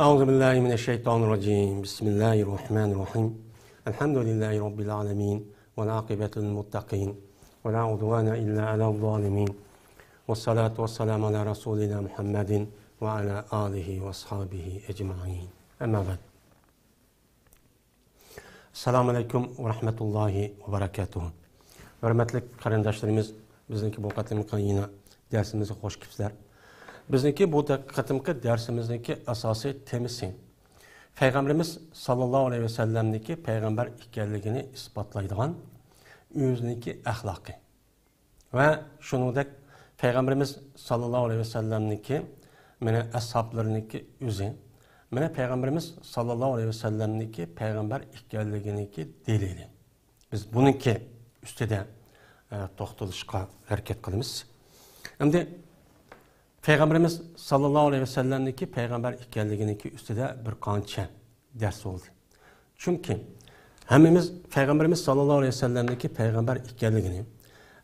أعوذ بالله من الشيطان الرجيم بسم الله الرحمن الرحيم الحمد لله رب العالمين والعاقبة للمتقين ولا عدوان إلا على الظالمين والصلاة والسلام على رسولنا محمد وعلى آله وأصحابه أجمعين أما بعد Assalamu alaikum ve rahmetullahi ve berekatuhu. Hürmetli qarindoshlarimiz, bizniki bu qatimki yine dersimizga hoş kelibsizlar. Bizniki bu qatimki dersimizniki asosiy temasi Peygamberimiz sallallohu alayhi ve sellemniki payg'ambar ekanligini isbotlaydigan o'ziniki axloqi va shuningdek Peygamberimiz sallallohu alayhi ve sellemniki mana ashablarniki o'zi Mene Peygamberimiz sallallahu aleyhi ve sellem'niki peygamber ekanliginiki delili. Biz bununki üstüde to'xtalishga harakat qilamiz. Endi Peygamberimiz sallallahu aleyhi ve sellem'niki peygamber ekanliginiki üstüde bir qancha ders oldu. Çünkü hemimiz Peygamberimiz sallallahu aleyhi ve sellem'niki peygamber ekanligini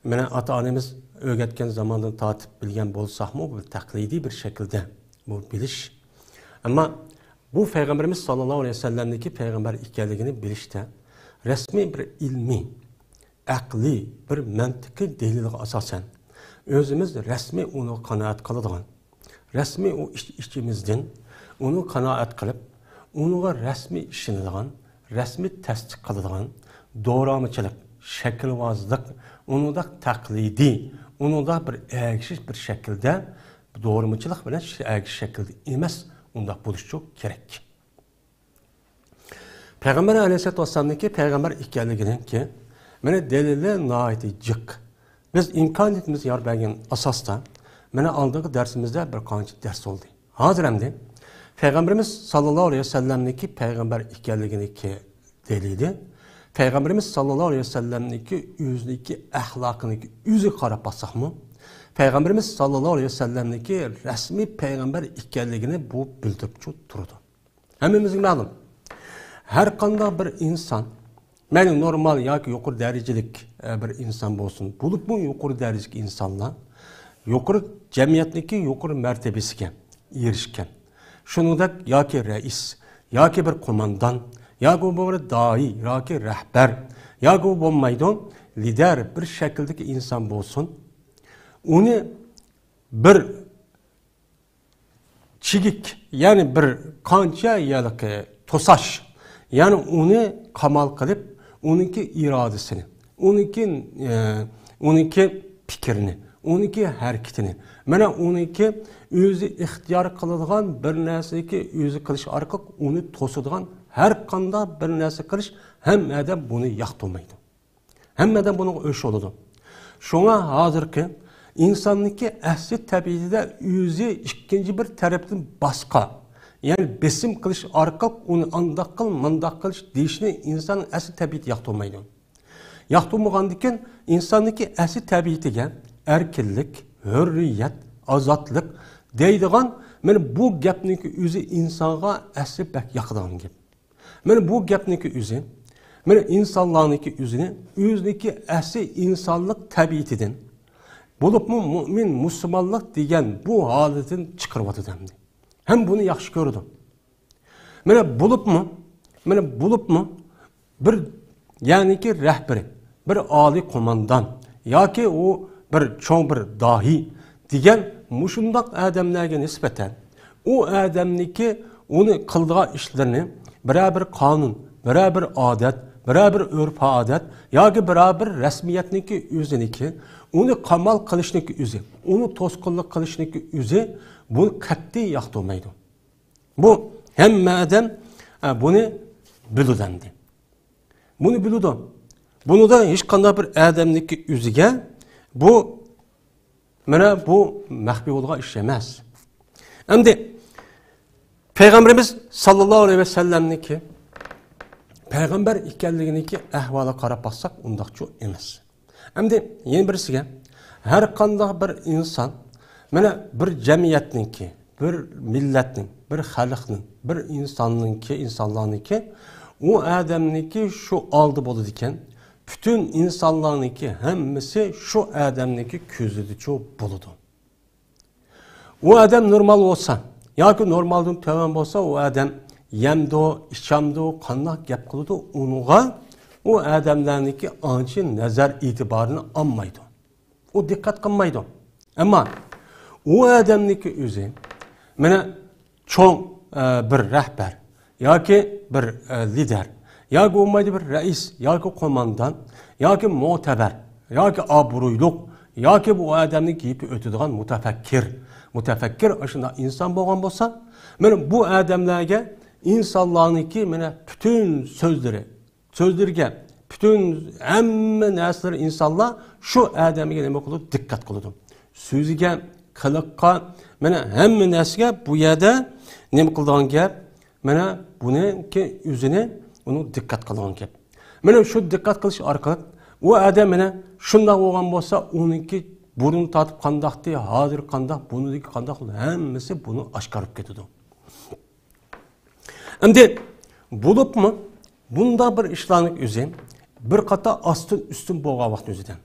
mene ata-onamiz o'rgatgan zamondan tortib bilgan bo'lsaqmi, bu taqlidiy bir şekilde bu bilish. Ama bu Peygamberimiz sallallahu aleyhi ve sellem'deki peygamber ekanligini bilishte resmi bir ilmi, akli, bir mantıklı delilga asasen özümüz resmi onu kanaat kıladigan, resmi o içimizden onu kanaat kılıp, onuga resmi işinadigan, resmi tasdiq qiladigan, doğramıçılık, şekilvazlık, onu da taklidi, onu da bir ergişiş bir şekilde doğramıçılık bilen ergişiş şekilde emas. Unda buluş çok gerek. Peygamber aleyhisselatü vesselam'daki peygamber ekanliginin ki mene delili naiti cık. Biz imkaniyetimiz yar bergen asasda mene aldığı dersimizde bir qancha ders oldu. Hazır hem Peygamberimiz sallallahu aleyhi ve sellem'deki peygamber ekanliginiki delili Peygamberimiz sallallahu aleyhi ve sellem'deki yüzdeki ahlakıniki yüzü qarab baksaq mı? Peygamberimiz sallallahu aleyhi ve sellem'deki resmi peygamber ekanligini bu bildirip turdu. Hemimizin ma'lum. Her qanday bir insan, yani normal yoki yuqori darajalik bir insan bo'lsin, bulup bu yuqori darajalik insanlar yuqori jamiyatniki yuqori martabasiga erishgan. Shuningdek yoki rais, yoki bir qo'mondon, yoki bir doi, yoki rahbar, yoki bo'lmaydi lider bir shakldagi inson bo'lsin. Onu bir çigik yani bir qancha yılık tosaş yani onu kamal kılıp onunki iradesini, onunki fikrini, onunki hareketini, mana onunki özü ixtiyar qiladigan bir narsaki özü qilish orqali onu to'sadigan har qanday bir narsa qilish hammadan buni yoqtirmaydi. Hammadan buni o'sh oladi. Şuna hozirki İnsanlıki asli tabiatida o'zi ikkinchi bir tarafdan boshqa, yani besim qilish orqali uni andoq qil, mundoq qilish deyishni inson asli tabiati yoqtirmaydi. Yoqtirmagandan insonniki asli tabiatiga erkinlik, hurriyat, ozodlik deydigan mana bu gapniki o'zi insonga asli bak yoqadigan gap. Mana bu gapniki o'zi mana insonlarniki o'ziniki asli insonlik tabiatidan bulup mu mümin, Müslümanlık diyen bu haletin çıkarmadı demdi. Hem bunu yaxşı gördüm. Mene bulup mu bir yani ki rehberi, bir ali komandan, ya ki o bir çoğun bir dahi diyen muşundak adamlarga nispeten o adamniki onu kıldığı işlerini beraber kanun, beraber adet, beraber örf adet, ya ki beraber resmiyetniki özüniki onu kamal kılışniki özü, onu toskunluk kılışniki özü bunu kat'i yoqtirmaydi. Bu hamma adam bunu biludi. Bunu biludi. Bunu da hech qanday bir adamniki o'ziga bu mana bu maxfiy bo'lgan ish emas. Endi Peygamberimiz sallallohu aleyhi ve sellem'niki peygamber ekanliginiki ahvoli qarab baksak undaqçı emas. Endi yeni birisiga her qanday bir insan mana bir jamiyatniki, bir millatning, bir xalqning, bir insonlarniki o adamniki şu aldı bo'ladi ekan. Bütün insanlarniki hammasi şu adamniki ko'zida bo'ladi. O adam normal olsa, yoki normaldan töven bo'lsa, u odam yemdi, ichamdi, qanday gap qildi, unga u odamlarniki ancha nazar e'tiborini olmaydi. U diqqat qilmaydi. Ammo u odamniki o'zi mana cho'ng bir rahbar yoki bir lider yoki bo'lmaydi bir rais yoki qo'mondon yoki mo'tabar yoki obro'yliq yoki bu odamni kiyib o'tadigan mutafakkir shunday inson bo'lgan bo'lsa, mana bu odamlarga insonlarniki mana butun so'zlarga butun hamma narsalar insonlar shu odamga nima qiladi, diqqat qiladi. So'ziga, qiliqqa, mana hamma narsaga bu yerda nima qiladigan gap, mana buniki o'zini uni diqqat qiladigan gap. Mana shu diqqat qilish orqali u odam mana shunday bo'lgan bo'lsa, uniki burun tatib qandaqdi, hozir qandaq, buniki qandaq, hammasi buni oshkorib ketadi. Endi bo'libmi bunda bir ishlarning o'zi bir qata üstün bo'lgan vaqt o'zidan,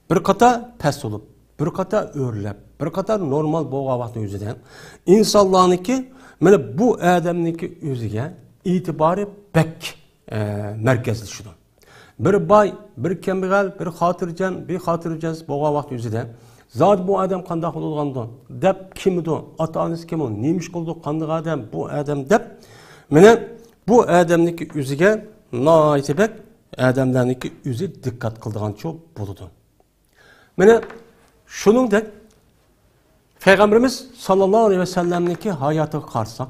bir qata past bo'lib, bir qata o'rlab, bir qata normal bo'lgan vaqt o'zidan insonlarniki mana bu odamniki o'ziga e'tibori bek markazlashadi. Bir boy, bir kambag'al, bir xotirjam, bir xotirjamsiz bo'lgan vaqt o'zida zot bu odam qanday bo'lganda deb kimdi, ota-onasi kim, nima ish qildi, qanday odam bu odam deb mana bu odamniki o'ziga noitibak odamlarniki o'zi diqqat qildigancha bo'ladi. Mana shuningdek Peygamberimiz sallallohu alayhi vasallamniki hayotiga qarasak,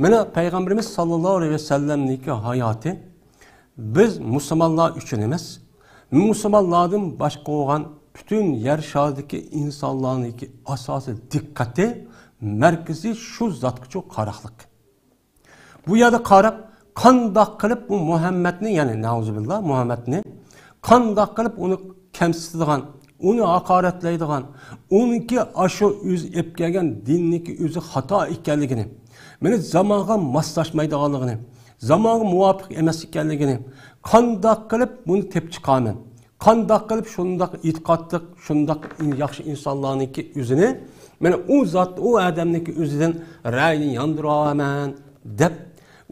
mana Peygamberimiz sallallohu alayhi vasallamniki hayoti biz Müslümanlar üçün emas, Müslümanlardan başqa olan bütün yer şahidiki insanlarniki asası dikkati merkezi şu zatçı qaraqlıq. Bu yerda qarab qandaq qilib bu Muhammedni, yani nauzubillah Muhammedni qandaq qilib uni kamsitadigan, uni haqoratlaydigan, uniki aşu öz ep kelgan dinniki o'zi xato ekanligini, meni zamonga moslashmaydiganligini, zamanı muvafiq emas ekanligini qandaq qilib buni tep chiqaman, qandaq qilib shundaq e'tiqodliq, shundaq yaxshi insonlarniki o'zini mana u zot, u odamniki o'zidan ra'yini yondiraman deb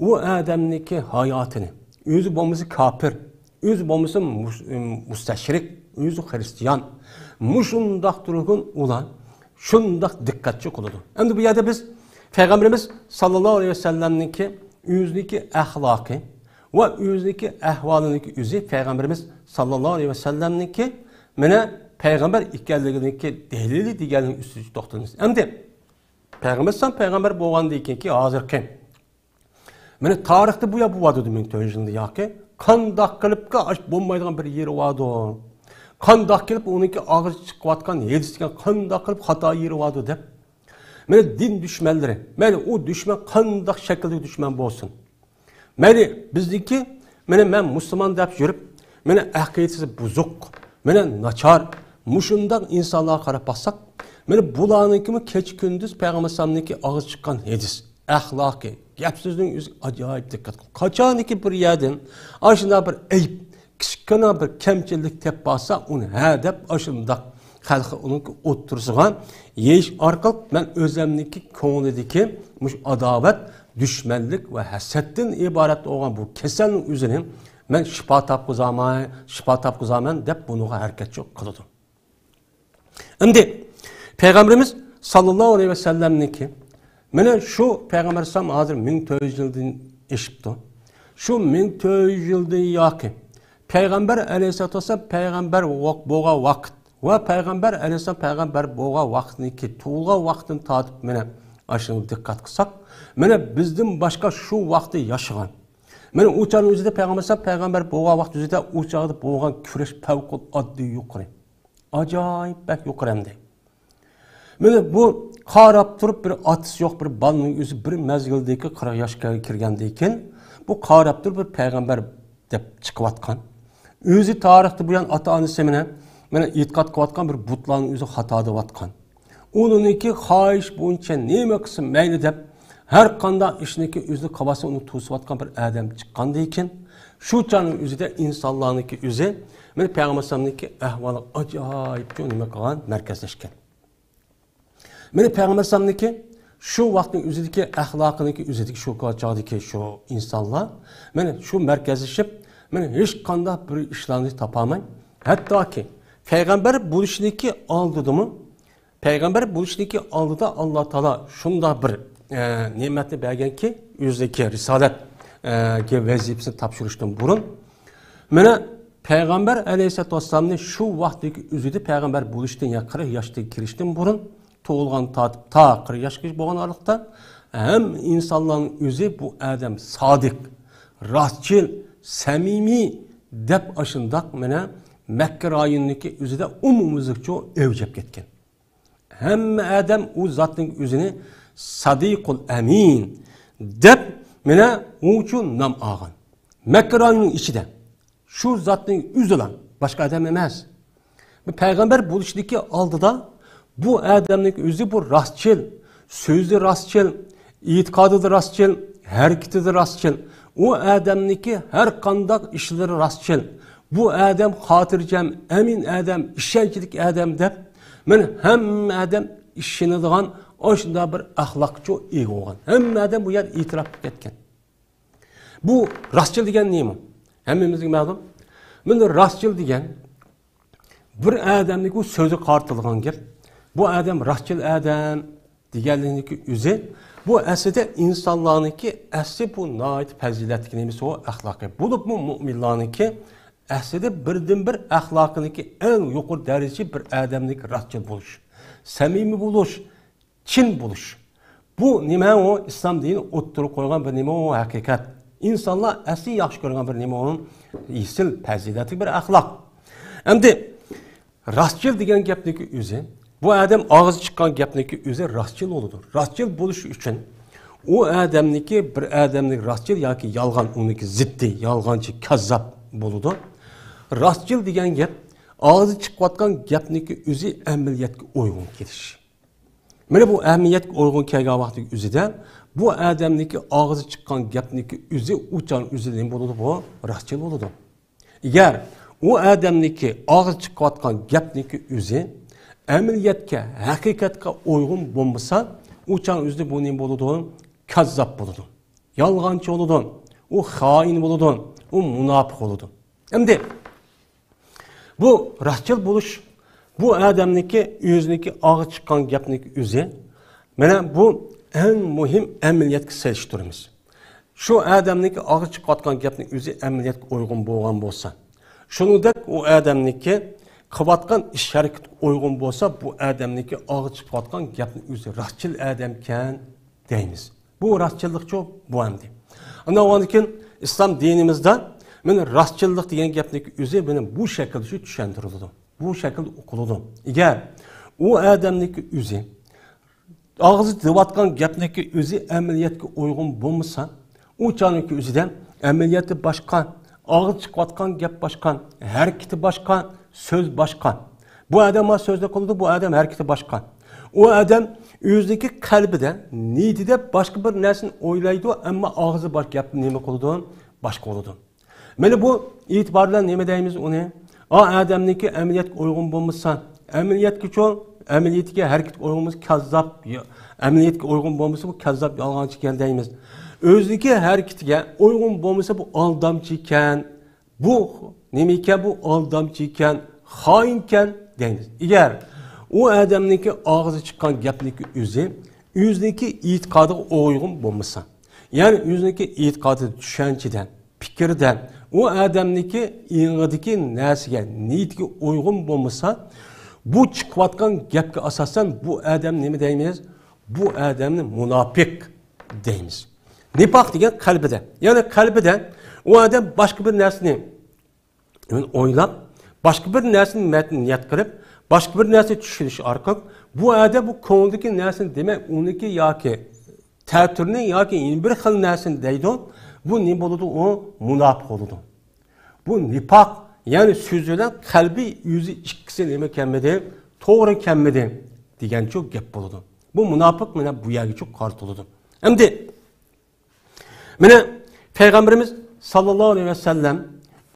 u odamniki hayotini, o'zi bo'lmasa kafir, o'zi bo'lmasa mustashrik, o'zi xristian, mushundaq turgan ular shundaq diqqatchi qiladi. Endi bu yerda biz Peygamberimiz sallallohu alayhi vasallamniki o'zniki axloqi va o'zniki ahvoliniki o'zi Peygamberimiz sallallohu alayhi vasallamniki mana payg'ambar ekanliginiki dalili deganning ustida to'xtalamiz. Endi payg'ambar bo'lgandan keyinki hozirgi mana tarixda bu ya bu va'da 1400 yilda yoki qandoq qilibki bo'lmaydigan bir yeri va'da, qandoq qilib uniki og'iz chiqayotgan hedisga qandoq qilib xato yeri va'da deb mana din düşmanları, mana o düşman qandaq shaklda düşman bo'lsin. Mana bizniki, mana men musulmon deb yurib, mana aqidasi buzuq, mana nachar, mushundaq insonlarga qarab baxsak, mana bularnikimi kech kunduz payg'ambar sallamniki og'iz chiqqan hadis, axloqi, gap so'zning o'zi ajoyib diqqat qil. Qachoniki bir yerdan ashuna bir ayb, kichkina bir kamchilik tep bo'lsa, uni ha deb ashundaq xalqi uning o'ttirsigan yeyish orqali men o'zimniki ko'nglidagi mush adovat, düşmanlik va hasaddan iborat bo'lgan bu kasalning o'zini men shifo topqizaman deb buniga harakat qiladi. Endi payg'ambarimiz sallallohu alayhi vasallamniki mana shu payg'ambar sallam hozir 1400 yildan eshibdi. Shu 1400 yildan yoki payg'ambar alayhisolatu vasallam payg'ambar bo'lgan vaqt va payg'ambar alayhisalom payg'ambar bo'lgan vaqtniki tug'ilgan vaqtini tatib mana ashuni diqqat qilsak, mana bizdan boshqa shu vaqtda yashagan, mana u chog'ning o'zida payg'ambar bo'lgan vaqt o'zida u chog'da bo'lgan kurash favquloddiy yuqori, ajoyib bak yuqorimdi. Mana bu qarab turib bir otisi yo'q bir balning o'zi bir mezgildagi 40 yoshga kirgandan keyin bu qarab turib bir payg'ambar deb chiqayotgan. O'zi tarixda bu yan ota-onasi mana e'tiqod qilayotgan bir butlarning o'zi xato deyotgan. Uningki xohish bo'yicha nima qilsin mayli deb har qanday ishniki o'zi qilsa uni to'sayotgan bir odam chiqqandan keyin shu chog'ning o'zida insonlarniki o'zi mana payg'ambar sallamniki ahvoli ajoyib nima qilgan markazlashgan. Mana payg'ambar sallamniki Şu vaqtning o'zidagi axloqiniki o'zidagi shu chog'dagi shu insonlar mana shu markazlashib mana hech qanday bir ishlarni topolmay hattoki payg'ambar bo'lishniki oldidimi payg'ambar bo'lishniki oldida Alloh taolo shunday bir ne'matni berganki o'zidagi risolat vazifasini topshirishdan burun mana payg'ambar alayhissalatu vassalamni shu vaqtdagi o'zida payg'ambar bo'lishdan ya 40 yoshga kirishdan burun tug'ilgan tortib ta 40 yoshga bo'lgan oraliqda ham insonlarning o'zi bu odam sodiq, rostchil, samimiy deb ashundoq mana Makka rayonidagi o'zida umumizlikcha o'vjab ketgan. Hamma odam u zotning o'zini sadiqul amin deb mana u uchun nom olgan. Makka rayonining ichida shu zotning o'zidan boshqa odam emas. Bu payg'ambar bo'lishdagi oldida bu odamning o'zi bu rostchil, so'zi rostchil, e'tiqodi rostchil, harakati rostchil. U odamniki har qanday ishlari rostchil. Bu odam xotirjam, amin odam, ishonchli odam deb men hamma odam ishonadigan o'shunday bir axloqchi ega bo'lgan. Hamma odam bu yer e'tirof etgan. Bu rostchil degan nima? Hammamizga ma'lum. Bunda rostchil degan bir odamning u so'zi qartilgan gap. Bu odam rostchil odam deganligi o'zi bu aslida insonlarniki asli bu noit fazilatli nemisi o axloqi. Bo'lib bu mu'minlarniki aslida birdan-bir axloqiniki eng yuqori darajada bir odamning rostchil bo'lish, samimiy bo'lish, chin bo'lish. Bu nima o islom dini o'ttirib qo'ygan bir nima o haqiqat. İnsanlar asli yaxshi ko'rgan bir nima onun isil fazilatli bir axloq. Endi rostchil degan gapniki o'zi bu odam og'iz chiqqan gapniki o'zi rostchil bo'ladi. Rostchil bo'lish uchun u odamniki bir odamning rostchil yoki yolg'on uniki ziddi, yolg'onchi, kazzab bo'ladi. Rostchil degan gap og'iz chiqayotgan gapniki o'zi amaliyotga uyg'un kelish. Mana bu amaliyotga uyg'un kelgan vaqtning o'zida bu odamniki og'izi chiqqan gapniki o'zi uchan o'zi nima bo'ladi bu rostchil bo'ladi. Agar u odamniki og'iz chiqayotgan gapniki o'zi amaliyotga, haqiqatga uyg'un bo'lmasa, uchan o'zi bu nima bo'ladi? Kazzab bo'ladi. Yolg'onchi bo'ladi. U xoin bo'ladi. U munofiq bo'ladi. Endi bu rostchil bo'lish bu odamniki o'ziniki og'iz chiqqan gapniki o'zi mana bu en muhim ameliyatga selishtiramiz. Şu adamniki og'iz chiqayotgan gapning o'zi amaliyotga uyg'un bo'lgan bo'lsa, shuningdek u odamniki qilayotgan ish harakat uyg'un bo'lsa, bu odamniki og'iz chiqayotgan gapning o'zi rostchil odamkan deymiz. Bu rostchillikchi bu endi. Ana keyin islom dinimizda mana rostchillik degan gapniki o'zi mana bu shaklda shu tushuntiriladi. Bu shaklda o'qiladi. Agar u odamniki o'zi ağzı divatkan gapniki o'zi amaliyotga uyg'un bo'lmasa, u chaniki o'zidan amaliyoti boshqa, ağız chiqayotgan gap boshqa, harakati boshqa, so'z boshqa. Bu odam so'zda qildi, bu odam harakati boshqa. U odam o'zidagi qalbida, niyatida boshqa bir narsani o'ylaydi, ammo og'zi bor gapni nima qildi? Boshqa bo'ladi. Mana bu e'tibor bilan nima deymiz uni? Odamniki amaliyotga uyg'un bo'lmasa, amaliyotga cho'l ameliyatga harakat uyg'unmiz kazzab, ameliyatga uyg'un bo'lmasa bu kazzab yolg'onchi ekan deymiz. O'zligi harakatiga uyg'un bo'lmasa bu aldamchi ekan, bu nima ekan, bu aldamchi ekan, xoin ekan deymiz. Agar u odamniki og'izi chiqqan gapniki o'zniki e'tiqodiga uyg'un bo'lmasa, ya'ni o'zniki e'tiqodi tushunchadan, fikrdan, u odamniki ing'idagi narsaga, niyatiga uyg'un bo'lmasa, bu chiqayotgan gapga asosan bu odam nima deymiz? Bu odamni munofiq deymiz. Nifoq degan qalbida. Ya'ni qalbida u odam boshqa bir narsani o'ylab, boshqa bir narsani niyat qilib, boshqa bir narsa tushunish orqali bu odam bu ko'ngildagi narsani demak uniki yoki ta'tirni yoki bir xil narsani deydi. Bu nima bo'ladi? U munofiq bo'ladi. Bu nifoq yani sözüyle kalbi yüzü ikkisi nima kelmedi, to'g'ri kelmedi degan çok gap bo'ladi. Bu munofiq mana bu yerga çok qartiladi. Endi mana payg'ambarimiz sallallohu alayhi vasallam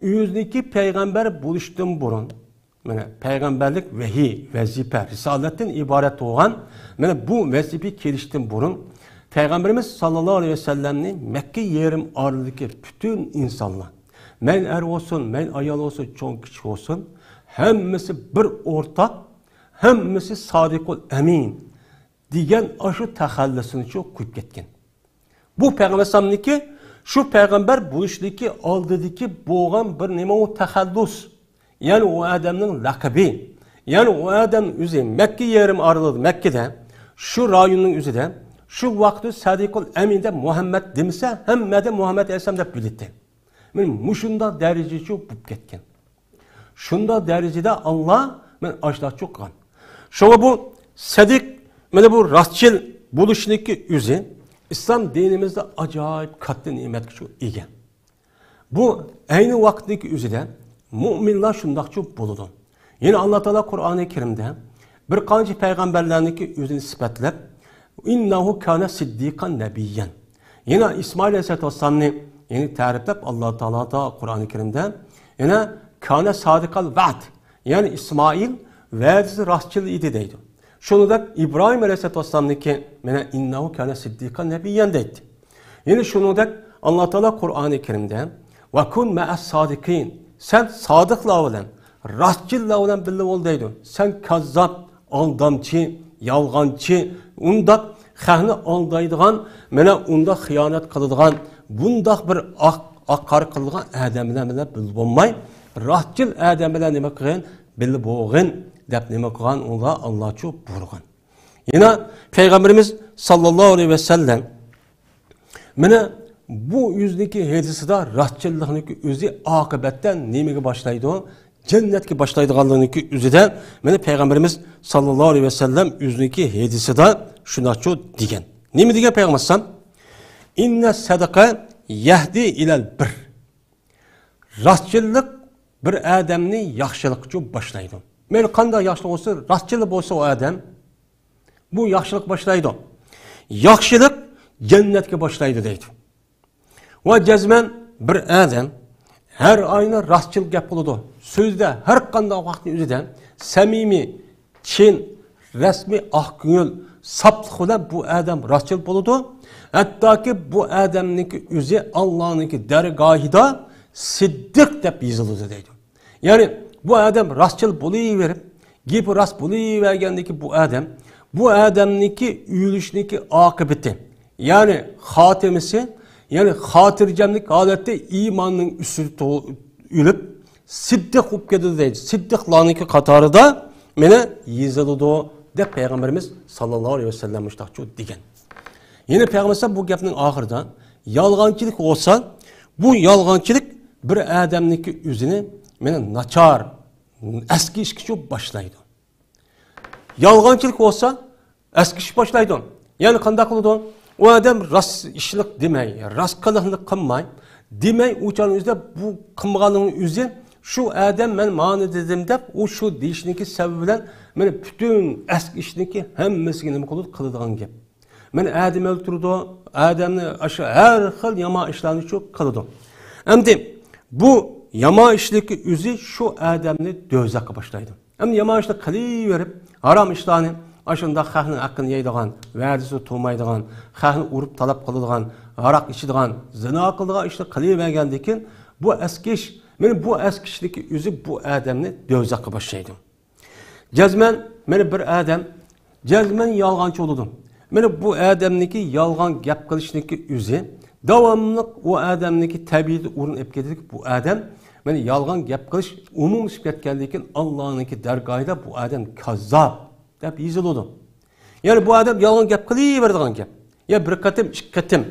o'ziniki payg'ambar bo'lishdan burun mana payg'ambarlik vahiy, vazifa, risolatdan iborat bo'lgan mana bu vazifa kelishdan burun Peygamberimiz sallallahu aleyhi ve sellem'nin Mekke yerim aralığındaki bütün insanlar, men er olsun, men ayal olsun, çok küçük olsun, hemmisi bir ortak, hemmisi sadikul emin diyen aşı tehallüsünü çok kuyup ketken. Bu Peygamber sallallahu şu peygamber bu işdeki aldıdaki boğan bir neme o tehallüs, yani o adamın lakabı, yani o adam üzeri Mekke yerim aralığı Mekke'de, şu rayonun üzerinde, şu vakti Sadikul Emin'de Muhammed demese hemmede Muhammed Aleyhisselam deb bildi. Men muşunda derece çok bup ketken. Şunda derecede Allah men aşda çok kan. Şoğa bu sadik mana bu rastçıl buluşniki yüzü İslam dinimizde acayip katlı nimet şu ege. Bu aynı vaktdeki yüzüde müminler şundak çok buludu. Yine Allah Teala Kur'an-ı Kerim'de bir kanca peygamberlerindeki yüzünü sıfatlep İnnehu kâne siddiqan nebiyyen. Yine İsmail Aleyhisselatü Vesselam'ı yine tariflep Allah Teala da Kur'an-ı Kerim'de yine kâne sadikal vaad. Yani İsmail vaadisi rastçıl idi deydi. Şunu da İbrahim Aleyhisselatü Vesselam'daki yine innehu kâne siddiqan nebiyyen deydi. Yine şunu da Allah Teala Kur'an-ı Kerim'de ve kun me'as sadikin. Sen sadıkla olan, rastçılla olan birlik ol deydi. Sen kazzap, aldamçı, yalğancı, unda xahni aldaydigan, mana unda xiyonet qiladigan, bundaq bir aqar qilgan odamlar bilan bilib bo'lmay, rastçıl odam bilan nima qilgan, bilib bo'lg'in deb nima qilgan, unga Alloh chu buyurgan. Yana payg'ambarimiz sallallohu alayhi va sallam mana bu yüzdeki hadisida rastçıllıkniki o'zi oqibatdan nimaga boshlaydi? Cennetki başlaydıganlığındaki üzere beni Peygamberimiz sallallahu aleyhi ve sellem yüzündeki hadisida şuna çok digen. Ne mi digen Peygambersem? İnne sadaka yahdi ilal bir. Rastçılık bir adamni yaxşılık çok başlaydı. Meni qanday yaxşılık olsa, rastçılık olsa o adam bu yaxşılık başlaydı. Yaxşılık cennetke başlaydı deydi. Ve cezmen bir adam her ayna rastçılık gap buludu. Sözde her qanday vaqtni o'zida samimiy, chin, rasmiy aqko'ngil, saflik bilan bu adam rastçıl buludu. Hattoki bu adamniki o'zi Allohniki dargohida siddiq deb yozildi deydi. Ya'ni bu adam rastçıl bo'laverib, gapi rost bo'lavergandiki bu adamniki uyulishniki oqibati, ya'ni xotimasi, yani xotirjamlik holatda iymonning ustida o'lib siddiq bo'lib ketadi deydi. Siddiqlarniki qatorida meni yezildi deb payg'ambarimiz sallallohu alayhi vasallam mushtaqchu degan. Yine payg'ambar bu gapning oxirida yolg'onchilik olsa, bu yolg'onchilik bir odamniki o'zini meni nachar, eski ishga boshlaydi. Yolg'onchilik olsa, eski ish boshlaydi. Ya'ni qanday qiladi? O adam rast işlik demey, rast kılıqlık kılmay, demey uçanızda bu kılmağının üzü şu adam ben mani dedim de o şu deyişindeki sebebiyle ben bütün eski işindeki hem mesleğini kılıdığın gibi. Ben adam öldürdü, adamı aşağı her xil yama işlerini çok kılıdı. Hem de bu yama işindeki üzü şu adamını dözakı başlaydı. Hem yama işlik kılığı verip haram işlerini aşında xahni haqqını yeydigan, vədisi tumaydigan, xahni urup talab qıladigan, haraq içidigan, zina qıldigan işni qilavergandikin, bu eski iş, bu eski işdeki özü bu adamni dövzaqqa başlaydı. Cazmen, bir adam, cazmen yalğançı oldu. Bu adamniki yalğan gap qilishnikki özü, davamlı o adamniki tabiiyati o'rin ep ketdik, bu adam, yalğan gap qilish umumlashib ketgandikin, Allohniki dargohida bu adam kazzab deb yoziladi. Yani bu adam yalğan gap qilaveradigan gap. Ya bir qatim, ikki qatim,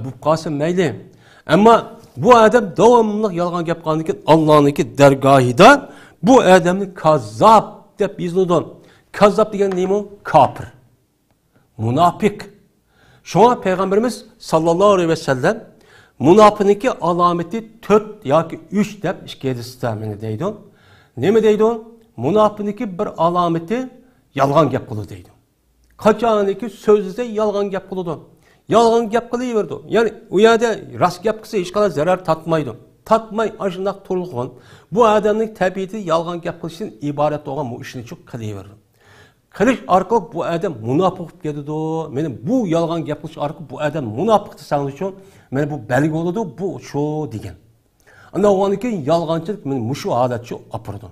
bu qolsa mayli. Ammo bu adam davomli yalğan gap qilgandan Allohniki dargohida bu adamni kazzab deb yoziladi. Kazzab degan nima? Kafir. Munafik. Şuna Peygamberimiz sallallahu aleyhi ve sellem munafiqniki alameti 4 yoki 3 deb ishkadistamini deydi. Nima deydi? Munafiqniki bir alameti yalğan gap qiladi deydi. Qachoniki so'zida yalğan gap qiladi. Yalğan gap qilaverdi. Ya'ni u yerda rost gap qilsa hech qanday zarar tatmaydi. tatmay aşındaq turulğun. Bu adamning tabiati yalğan gap qilishdan iborat bo'lgan bu ishni çok qilaverdi. Qilish orqali bu adam munofiq bo'lib ketadi. Meni bu yalğan gap qilish orqali bu adam munofiq desang uchun meni bu belgi bo'ladi, bu shu degan. Ana ondan keyin yalğanchilik meni mushu holatga opirdi.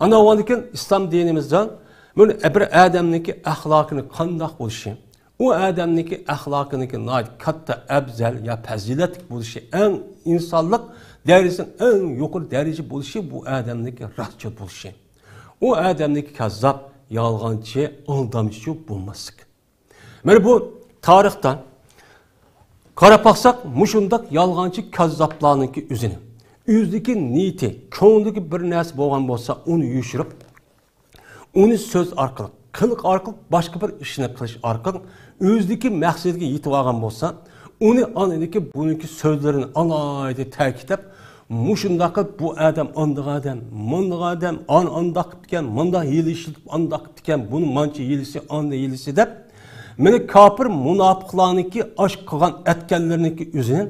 Ana ondan keyin islom dinimizdan böyle bir adamniki ahlakını qandaq bo'lishi, o adamniki ahlakıniki nayt katta abzal ya faziletlik bo'lishi, en insonlik derecesinin en yuqori derece bo'lishi bu adamniki rastçıl bo'lishi. O adamniki kazzab, yalğanchi, aldamchi bo'lmaslik. Mana bu tarixdan qarab baxsaq, mushundaq yalğanchi kazzablarniki o'zini, o'zidagi niyati, ko'nglidagi bir narsa bo'lgan bo'lsa, uni yushirib onu söz arqılı, qılıq arqılı başqa bir işini qilish arqılı o'zidagi maqsadiga yetib olgan bo'lsa, onu anidagi buniki sözlerini alayda ta'kidlab, mushundaq bu adam andaq adam, mundaq adam, andaq qilgan, mundaq yelishib andaq qilgan, buni mancha yelisi, anda yelisi deb, meni kafir munofiqlarniki ash qilgan etganlarniki o'zini,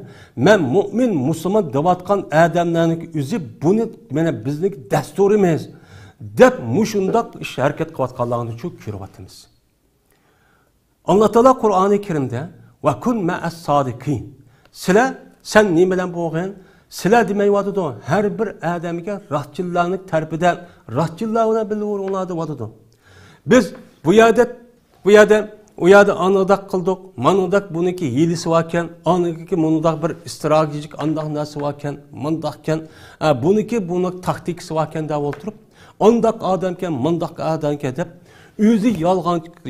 men mu'min, musulmon devatgan adamlarniki o'zi buni meni bizniki dastur emas. Dep muşundaq iş hareket qilayotganlarni çok ko'ryapmiz. Allah Taala Qur'oni Karimda va kun ma'as sodiqin. Sizlar sen nima bilan bo'lgan? Sizlar demayotdi. Har bir odamga rastchillarning tarafidan rastchillar bilan bilib deyotdi. Biz bu yerda anadaq qildik, manadaq buniki yelisi varken, anadaki manadaq bir stratejik andaq narsa varken, mandaqkan, buniki taktikasi varken da o'tirib andaq adamken, mandaq adamken deb o'zi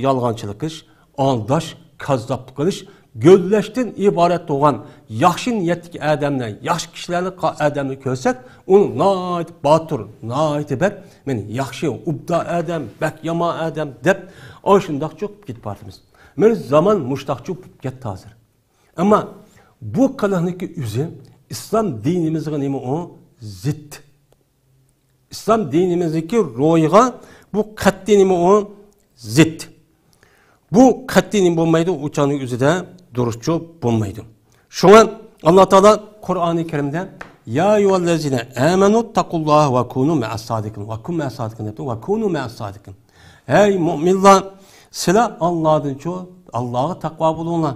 yalğanchilik qilish, aldash, kazzablik qilish, gözləşdən ibarət olan yaxşı niyetli adamlar, yaxşı kişilərni adamni ko'rsak, uni nayt batur, nayt ber, men yaxşı, ubda adam, bak yama adam deb oshundaq çok ketib boramiz. Men zaman mushtaqchi ketdi hozir. Ammo bu qiliqniki o'zi islom dinimizga nima o zid. İslam dinimizdeki ro'yiga bu qat'iy nima o zid. Bu qat'iy nima bo'lmaydi, o'chaning o'zida durustcha bo'lmaydi. Shunga Alloh taolo Qur'oni Karimda ya ayyuhallazina amanu taqulloha va kunu ma'as sodiqin va kun ma'as sodiqin deb va kunu ma'as sodiqin. Ey mu'minlar, sizlar Allohga taqvo bo'linglar.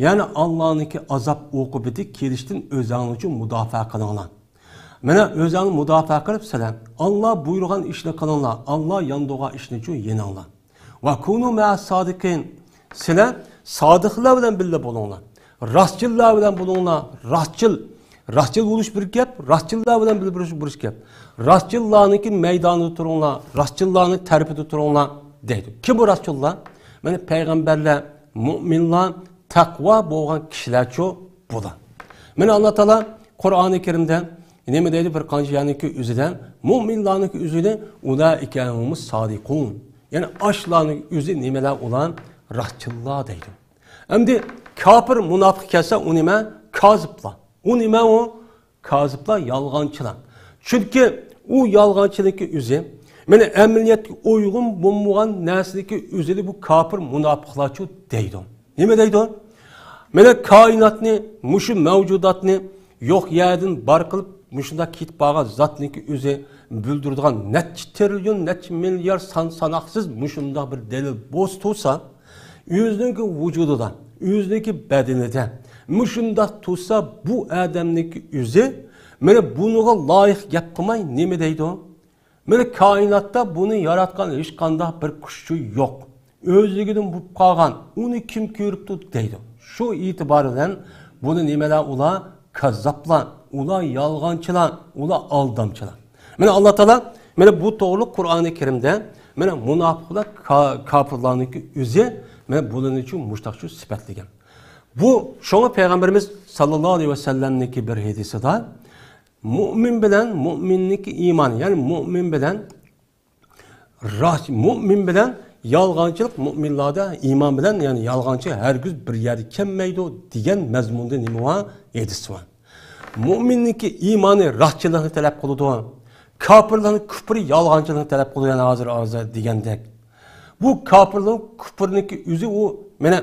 Ya'ni Allohniki azob o'qibati kelishdan o'zingiz uchun mudofaa qilinglar. Mana o'zingni mudofaa qilib sizlar Alloh buyurgan ishni qilinglar. Alloh yondigan ishni uchun yeninglar. Va kunu ma'as sodiqin. Sizlar sodiqlar bilan birga bo'linglar. Rastchillar bilan bo'linglar. Rastchil bo'lish bir gap, rastchillar bilan bo'lish gap. Rastchillarniki maydonida turinglar, rastchillarni tarafida turinglar deydi. Kim bu rastchillar? Mana payg'ambarlar, mu'minlar, taqvo bo'lgan kishilarcha bular. Mana Alloh taolo Qur'oni Karimda nima deydi bir qancha yaniki o'zidan mu'minlarniki o'zida ulaika humus sodiqun. Yani ashlarning o'zi nimalar ulan rastchillar deydi. Endi kafir munofiq kelsa u nima? Koziblar. U nima u? Koziblar yolg'onchilar. Chunki u yolg'onchilikka o'zi mana amaliyotga uyg'un bo'lmagan narsadagi o'zini bu kafir munofiqlarcha deydi. Nima deydi? Mana koinotni, mushu mavjudotni yo'q yerdan bar qilib mushunda ketib qolgan zotniki o'zi bildirdigan necha trilyon, necha milyar sanoqsiz mushunda bir dalil bo'z tursa, o'zining vujudida, o'zining badanida mushunda tursa bu odamniki o'zi mana buniga loyiq gap qilmay nima deydi? Mana koinotda buni yaratgan hech qanday bir kuchchi yo'q. O'zligidan bo'lib qolgan, uni kim ko'ribdi deydi. Shu e'tibordan buni nimalar ular kazzablar, ular yolg'onchilar, ular aldamchilar. Mana Alloh taolo mana bu to'g'ri Qur'oni Karimda mana munofiqlar, kofirlarniki o'zi mana buning uchun mushtaqchi sifatlagan. Bu shunga payg'ambarimiz sallallohu alayhi vasallamniki bir hadisida mu'min bilan mu'minniki iymon, ya'ni mu'min bilan yolg'onchilik mu'minlarda iymon bilan ya'ni yolg'onchi hargiz bir yerga kelmaydi degan mazmunda nima var? Hadis var. Mu'minniki iymoni rastchilikni talab qiladi. Kafirlarning kufri yolg'onchilikni talab qiladi yani hozir degandek. Bu kafirlarning kufrniki o'zi u mana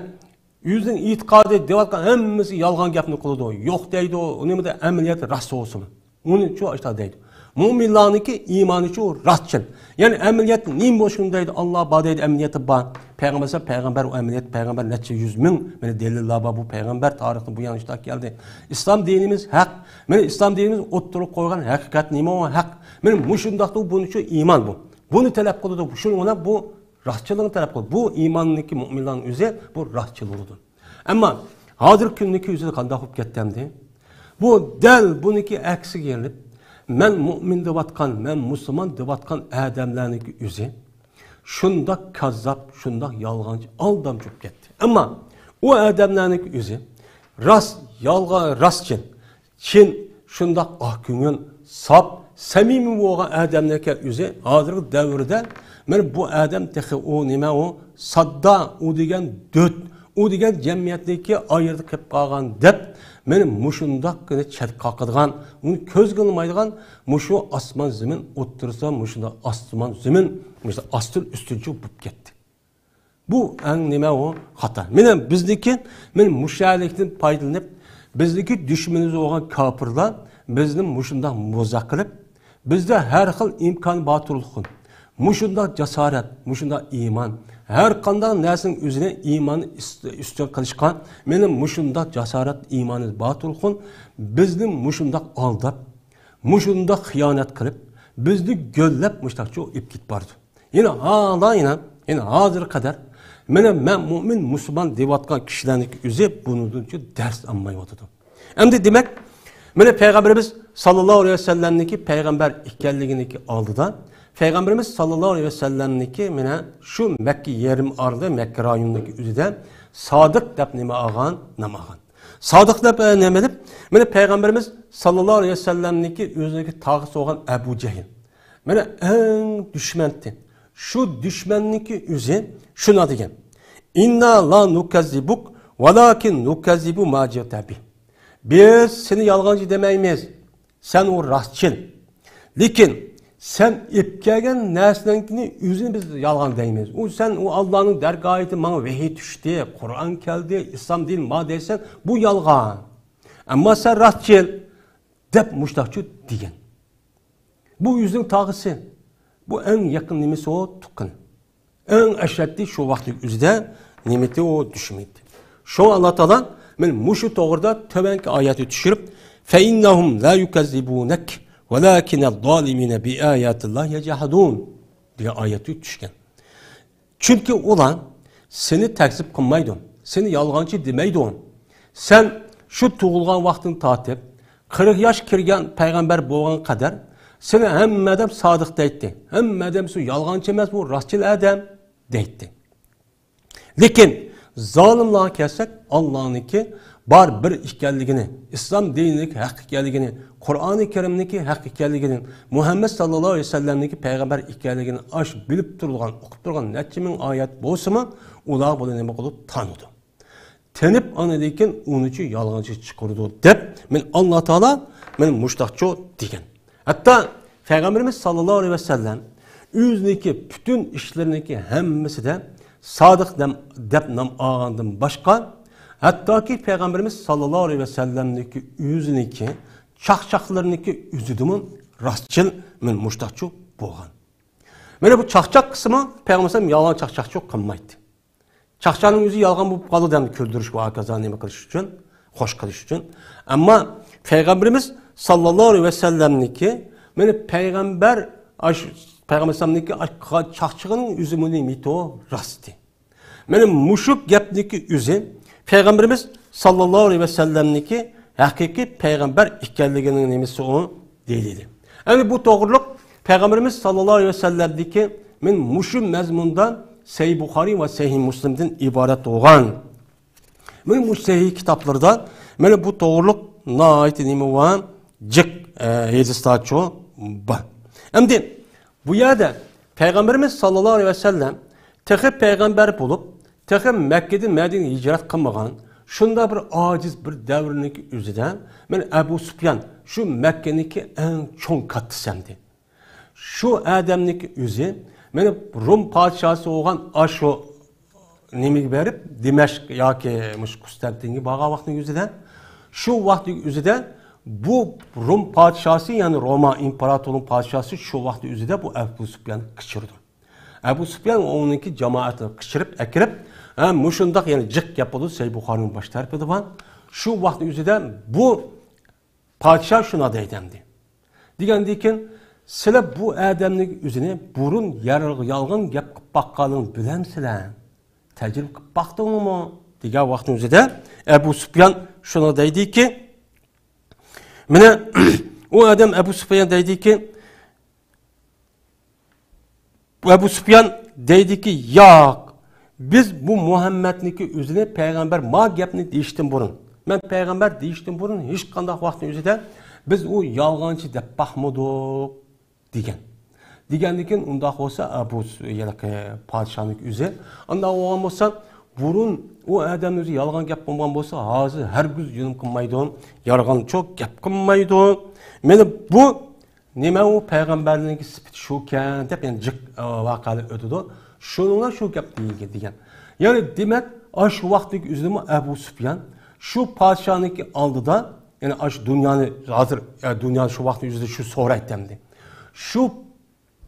Yüzün itiqadı devatkan hemmisi yalgan gapni qılıdı. Yok deydi o, nemede əməliyyat rast olsun. Onun çoğu işte deydi. Müminlarınki imanı çoğu rastçıl. Yani əməliyyat neyim boşun deydi. Allah ba deydi əməliyyatı ba. Peygamber o əməliyyat peygamber neçe 100 bin. Mene deliller ba bu peygamber tarihte bu yanlışta geldi. İslam dinimiz hak. Mene İslam dinimiz oturup koygan hakikat neyim o hak. Mene muşundakta bunun için iman bu. Bunu talep kılıdı. Şuna bu rastçılığını talep kılıdı. Bu imanındaki müminlerin üzeri bu rastçılığıdır. Ama hazır gündeki üzeri kandak hop kettemdi. Bu del bununki eksi gelip men mümin devatkan, men Müslüman devatkan adamlarınki üzeri şunda kazzap, şunda yalgancı aldam çok gitti. Ama o adamlarınki üzeri rast, yalgan, rastçın, Çin şunda ahkünün sap, samimi olan adamlarınki üzeri hazır devirde men bu adam tehi o nime o sadda o degen döt o degen cemiyetteki ayırdı kep kalgan dep benim muşundak gene çet kakıdgan onu köz kılmaydıgan muşu asman zemin otursa muşunda asman zemin muşda astır üstünçü bup gitti. Bu en nime o hata. Benim bizdeki benim muşalikten paydalanıp bizdeki düşmanımız olan kapırlar bizim muşunda muzak kılıp bizde her xil imkan batırlıkın. Muşunda cesaret, muşunda iman. Her kandan nesin üzerine imanı üstün kılışkan. Benim muşunda cesaret, imanı batılkın. Bizim muşunda aldap, muşunda hıyanet kılıp, bizni göllep muştakçı ip git bardı. Yine hala yine hazır kadar ben mümin, Müslüman devatkan kişilerin üzeri bunun için ders anmayı oturdu. Hem de demek, Peygamberimiz sallallahu aleyhi ve sellem'deki peygamber ikkelliğindeki aldıdan, Peygamberimiz sallallahu aleyhi ve sellem'deki şu Mekke yerim ardı, Mekke rayonundaki üzerinde sadık dep neme ağan, namağan. Sadık dep neme edip, Peygamberimiz sallallahu aleyhi ve sellem'deki üzerindeki tağısı olan Ebu Cehil. En düşmendi. Şu düşmenlik üzeri şuna diyeyim. İnna la nukazzibuk velakin nukazzibu ma ce'tabi. Biz seni yalgancı demeyiz. Sen o rastçıl. Lakin sen ipkegen neslenkini üzerine biz yalgan deymeyiz. O sen o Allah'ın dergahıydı bana vehiy düştü, Kur'an geldi, İslam değil ma deysen bu yalgan. Ama sen rastçıl dep muştakçı diyen. Bu yüzün tağısı. Bu en yakın nimesi o tukun. En eşreddi şu vakti üzde nimeti o düşmedi. Şu Allah Teala men muşu doğruda töbenki ayeti düşürüp فَاِنَّهُمْ لَا يُكَذِّبُونَكَ وَلَاكِنَ الظَّالِمِينَ بِآيَاتِ اللّٰهِ يَجَحَدُونَ diye ayeti düşken. Çünkü olan seni tekzip kılmaydı. Seni yalgancı demeydi on. Sen şu tuğulgan vaktin tatip 40 yaş kirgen peygamber boğan kadar seni hem adam sadık deydi. Hem adam su yalgancı emez bu rastçıl adam deydi. Lakin zalimliğe kelsek Allah'ınki bar bir ikkelligini, İslam dinindeki hak ikkelligini, Kur'an-ı Kerim'deki hak ikkelligini, Muhammed sallallahu aleyhi ve sellem'deki peygamber ikkelligini aş bilip durulgan, okup durulgan netçimin ayet bolsa mı, ulağı bunu neme olup tanıdı. Tenip anedeyken onun için yalgancı çıkardı dep, men Allah Teala men muştakçı degen. Hatta Peygamberimiz sallallahu aleyhi ve sellem yüzdeki bütün işlerindeki hemmesi de sadık dep nam ağandım başka, hatta ki Peygamberimiz sallallahu aleyhi ve sellem'deki yüzündeki çakçaklarındaki yüzüdümün rastçıl men muştakçı boğan. Mene bu çakçak kısmı Peygamberimiz yalan çakçak çok kılmaydı. Çakçanın yüzü yalgan bu kalı demdi küldürüş bu arkadaşlar neme kılış için, hoş kılış için. Ama Peygamberimiz sallallahu aleyhi ve sellem'deki mene Peygamberimizdeki çakçığının yüzümünün miti o rastı. Benim muşuk gepniki yüzü Peygamberimiz sallallahu aleyhi ve sellem'deki hakiki peygamber ikkelliginin nemesi o değildi. Yani bu doğruluk Peygamberimiz sallallahu aleyhi ve sellem'deki men muşum mezmundan Sahih Bukhari ve Sahih Müslim'den ibaret olan. Men bu sahih kitaplarda men bu doğruluk naayet nemi var cık hedistaço ba. Şimdi bu yerde Peygamberimiz sallallahu aleyhi ve sellem tehi peygamber bulup tehi Mekke'den Medine'ye hicret kılmagan şunda bir aciz bir devrindeki üzerinde men Ebu Süfyan şu Mekke'deki en çok katlisendi. Şu Adem'deki üzü men Rum padişahı olan Aşo nimaga berib Dimashq yoki Konstantinga borgan vaqtning o'zida shu vaqtning o'zida bu Rum podshosi, ya'ni Roma imperatorining podshosi shu vaqtning o'zida bu Abu Sufyan qichirdi. Abu Sufyan onunki jamoatini qichirib, akirib, mushundaq ya'ni jiq gap bo'ldi, Say Buxoriyning bosh tarafida bor. Shu vaqtning o'zida bu podsho shuna deydi. Degandan sizlar bu odamning o'zini burun yolg'on gap qilib baqqanini bilamsizlar. Tajriba qilib baqdingmi? Degan vaqtning o'zida Abu Sufyan shuna deydiki, mana u odam Abu Sufyan deydiki, Abu Sufyan deydiki, yo'q, biz bu Muhammadniki o'zini payg'ambar ma gapni deyishdan burun, men payg'ambar deyishdan burun hech qanday vaqtning o'zida biz u yolg'onchi deb baxmadik degan. Degandan keyin unda bo'lsa Abu podshoning o'zi, unda bo'lgan bo'lsa burun u odamning o'zi yolg'on gap qilgan bo'lsa, hozir hargiz yunum qilmaydi, yolg'on çok gap qilmaydi. Meni bu nima u payg'ambarning sifati shukan deb yani jiq voqealar o'tdi. Shuningga shu gap deyilgan degan. Ya'ni demak, shu vaqtdagi o'zini Abu Sufyan shu podshoning oldida, ya'ni shu dunyoni hozir dunyo shu vaqtning o'zida shu so'raytamdi. Shu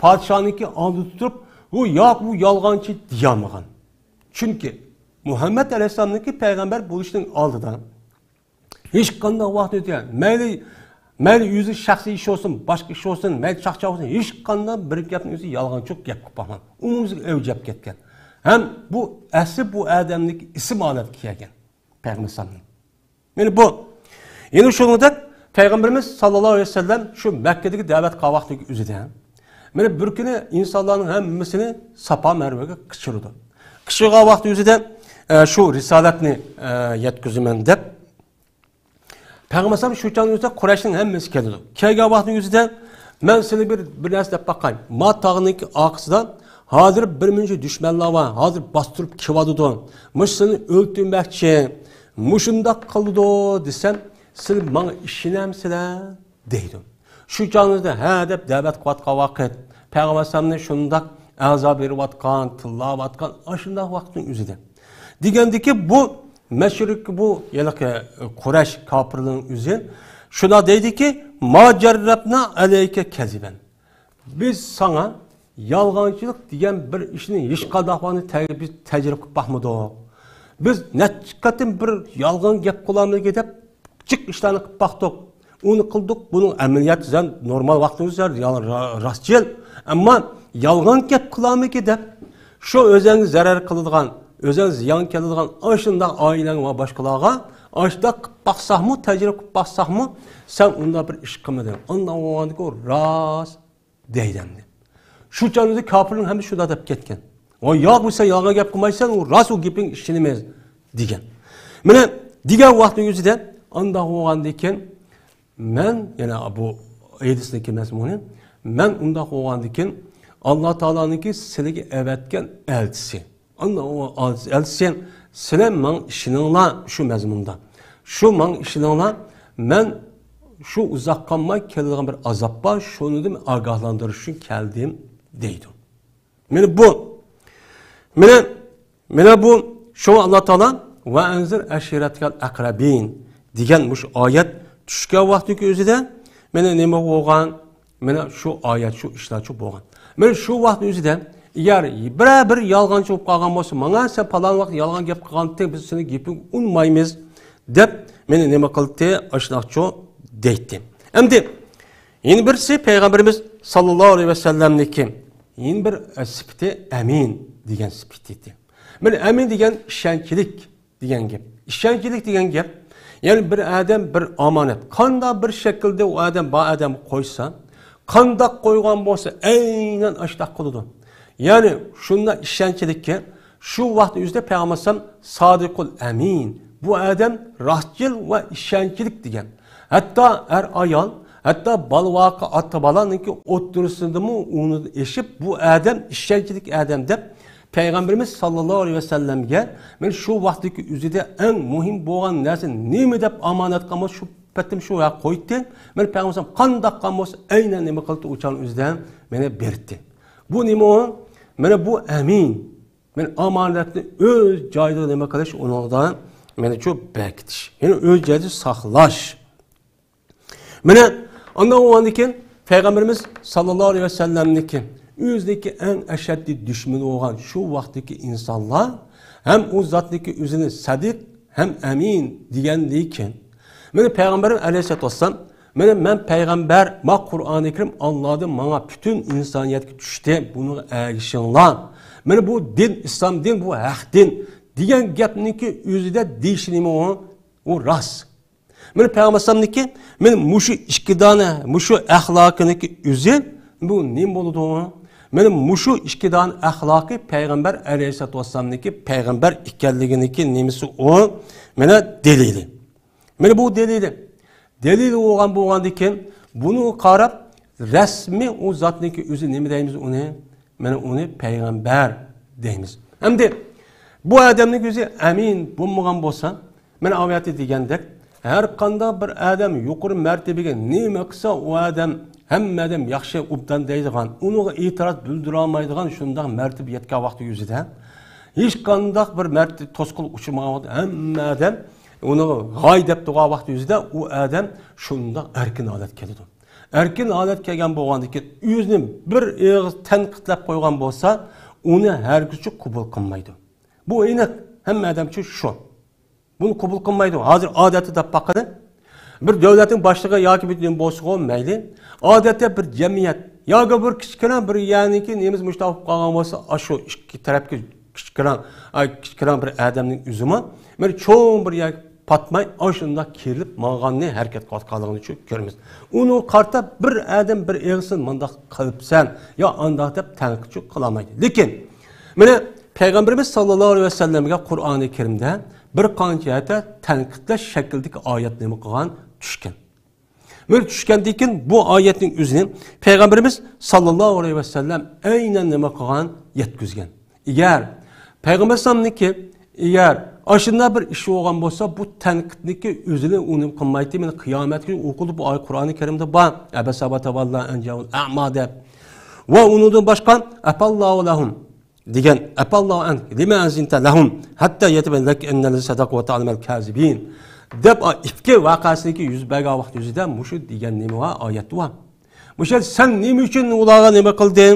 podshoning oldida turib, u yo'q, bu yolg'onchi deyolmagan. Chunki Muhammad alayhisolamning payg'ambar bo'lishining oldida hech qanday vaqt o'tgan, mayli o'zi shaxsiy ish olsun, boshqa ish olsun, mayli chaqchaq olsun, hech qanday bir gapning o'zi yolg'onchi gap qilib qolgan. Umumiy o'jab ketgan. Ham bu asli bu odamning ism olib kelgan payg'ambar sallallohu. Meni bu yana shuningdek payg'ambarimiz sallallohu alayhi vasallam shu Makkadagi da'vat qilgan vaqtning o'zida mana bir kuni insonlarning hammasini Safa Marvaga qichirdi. Qichirgan vaqt o'zida shu risolatni yetkazaman deb payg'ambar shu chog'ning o'zida Qurayshning hammasi keldi. Kelgan vaqtning o'zida men sizga bir narsa deb baqay. Ma tog'ning orqasida hozir bir muncha dushmanlar bor, hozir bostirib keladi. Mushsini o'ltirmoqchi, mushundaq qildi desam, siz menga ishonamsizlar deydi. Shu chog'ingizda ha deb da'vat qilayotgan vaqt payg'ambarni shundaq azob berayotgan, tillayotgan shunday vaqtning o'zida. Degandiki bu Meşrik bu yalaki Kureyş kafirliğinin üzeri şuna deydi ki ma cerrabna aleyke keziben. Biz sana yalgancılık diyen bir işini hiç kadafını biz tecrübe kıp bakmadık. Biz netçikatin bir yalgan gap kulağına gidip çık işlerini kıp baktık. Onu kıldık. Bunun ameliyat zaten normal vaktimiz var. Rastçıl. Ama yalgan gap kulağına gidip şu özelliğini zarar kılıdığın özel ziyan keladigan aşında ailen ve başkalarga aşda baksak mı, tecrübe baksak mı sen onda bir iş kılmadın. Ondan o rast deydendi. Şu canlıda kafirlerin hem şurada da ketken. O yok bu sen yalan gap kılmaysan o rast o gipin işlenmez digen. Mene digen vaktin yüzüde onda o diken men yani bu edisindeki mezmunun men onda o diken Allah Teala'nınki silegi evetken elçisi. Anla o elçisen sizler men işininglar şu mezmunda. Şu men işininglar men şu uzak kalmay keladigan bir azap bor, şunu dem agahlandirish uchun keldim deydi. Mene bu şu Allah Taala va anzir ashiratkal aqrabin degan mush oyat tushgan vaqtdagi o'zida mena nima bo'lgan? Mena şu oyat şu ishlar shu bo'lgan. Men shu vaqt o'zida eğer bir yalgancı olup kalgan olsa, bana sen falan vakit yalgan gap kılganlıkta biz seni gapini unmaymiz dep meni nima qildi aşnaqço deydi. Endi yeni birisi Peygamberimiz sallallahu aleyhi ve sellem'deki yeni bir sifati emin degan sifati. Men emin degan ishonchlik degan gap. Ishonchlik degan gap, yani bir adam bir amanet. Qanday bir şekilde o adam bu adam qo'ysa, qanday qo'ygan bo'lsa, aynan ashtaq qiladi. Yani şunda işençilikki şu vakti yüzde Peygamber sadikul emin. Bu adam rastçıl ve işençilik diyen. Hatta ayal, hatta balvaka atı balanınki oturusunda mı onu eşip bu adam işençilik adam de Peygamberimiz sallallahu aleyhi ve sellem'e ben şu vaktiki yüzde en mühim boğan neresi neymi dep amanet kalmaz şu petim şu ya koydu. Ben Peygamber kandak kalmaz aynen neymi kıldı uçan yüzden bana berdi. Bu neymi o? Mene bu emin. Men amonatni o'z joyida nima qilish, undan meni shu bekitish. Ya'ni o'z joyida saqlash. Mana ondan o'g'andan keyin Peygamberimiz sallallohu alayhi vasallamniki o'zidagi eng ashaddiy dushmani bo'lgan shu vaqtdagi insonlar ham u zotniki o'zini sadiq ham amin degandan keyin mana Peygamberimiz alayhisolatu vassalam men payg'ambar, ma Qur'oni Karim Allohdan menga butun insoniyatga tushdi, buni ergishinglar. Mana bu din, islom din, bu haq din degan gapniki o'zida deyishnimi u rost. Mana payg'ambarniki men mushu ikki dona, mushu axloqiniki o'zi bu nim bo'ladi? Mana mushu ikki dona axloqi payg'ambar alayhisolatu vassalamniki payg'ambar ekanliginiki nimasi u? Mana delili. Mana bu delili. Delil bo'lgandan keyin buni qarab rasmiy u zotniki o'zi nima deymiz uni? Mana uni payg'ambar deymiz. Hamda bu odamning o'zi amin bo'lmagan bo'lsa, mana oyatda degandek, har qanday bir odam yuqori martabaga nima qilsa, u odam hamma odam yaxshi obdan deydigan, uniga e'tiroz bildira olmaydigan shunday martaba yetgan vaqt o'zida hech qanday bir martaba to'sqil uchmagan hamma odam uni g'oy deb turgan vaqt o'zida u odam shunday erkin holat keladi. Erkin holat kelgan bo'lgandan keyin o'zini bir og'iz tanqidlab qo'ygan bo'lsa, uni hargiz qabul qilmaydi. Bu aniq hamma odam uchun shu. Buni qabul qilmaydi. Hozir odatda deb baqadi. Bir davlatning boshlig'i yoki bir boshlig'i mayli, odatda bir jamiyat yoki bir kichkina bir ya'niki nemiz mushtaq qolgan bo'lsa, shu ikki tarafga kichkina bir odamning o'zimi men cho'ng bir patmay shunda kelib mağanni harakat qilganligini ko'ramiz. Uni qarta bir odam bir eg'sin mundaq qilibsan yo andaq deb tanqid qilolmaydi. Lekin mana Peygamberimiz sallallohu alayhi vasallamga Qur'oni Karimda bir qancha tanqidlash shaklidagi oyatlarni qilgan tushgan. Böyle tushgandan keyin bu oyatning o'zini Peygamberimiz sallallohu alayhi vasallam aynan nima qilgan yetkazgan. Agar Peygamber sallamniki agar aşında bir iş olgan bo'lsa, bu tanqidniki o'zini unim qilmaydi. Men qiyomat kuni o'qilib bu oy Qur'oni Karimda bor. Abasabata vallahu anja'ul a'ma deb. Va unidan boshqa afallahu lahum degan afallahu an lima azinta lahum hatta yatabayyana annal sadaq va ta'lamal kazibin. Deb ifki vaqasiniki yuz bergan vaqt o'zida mushu degan nima oyat bor. Mushu sen nima uchun ularga nima qilding?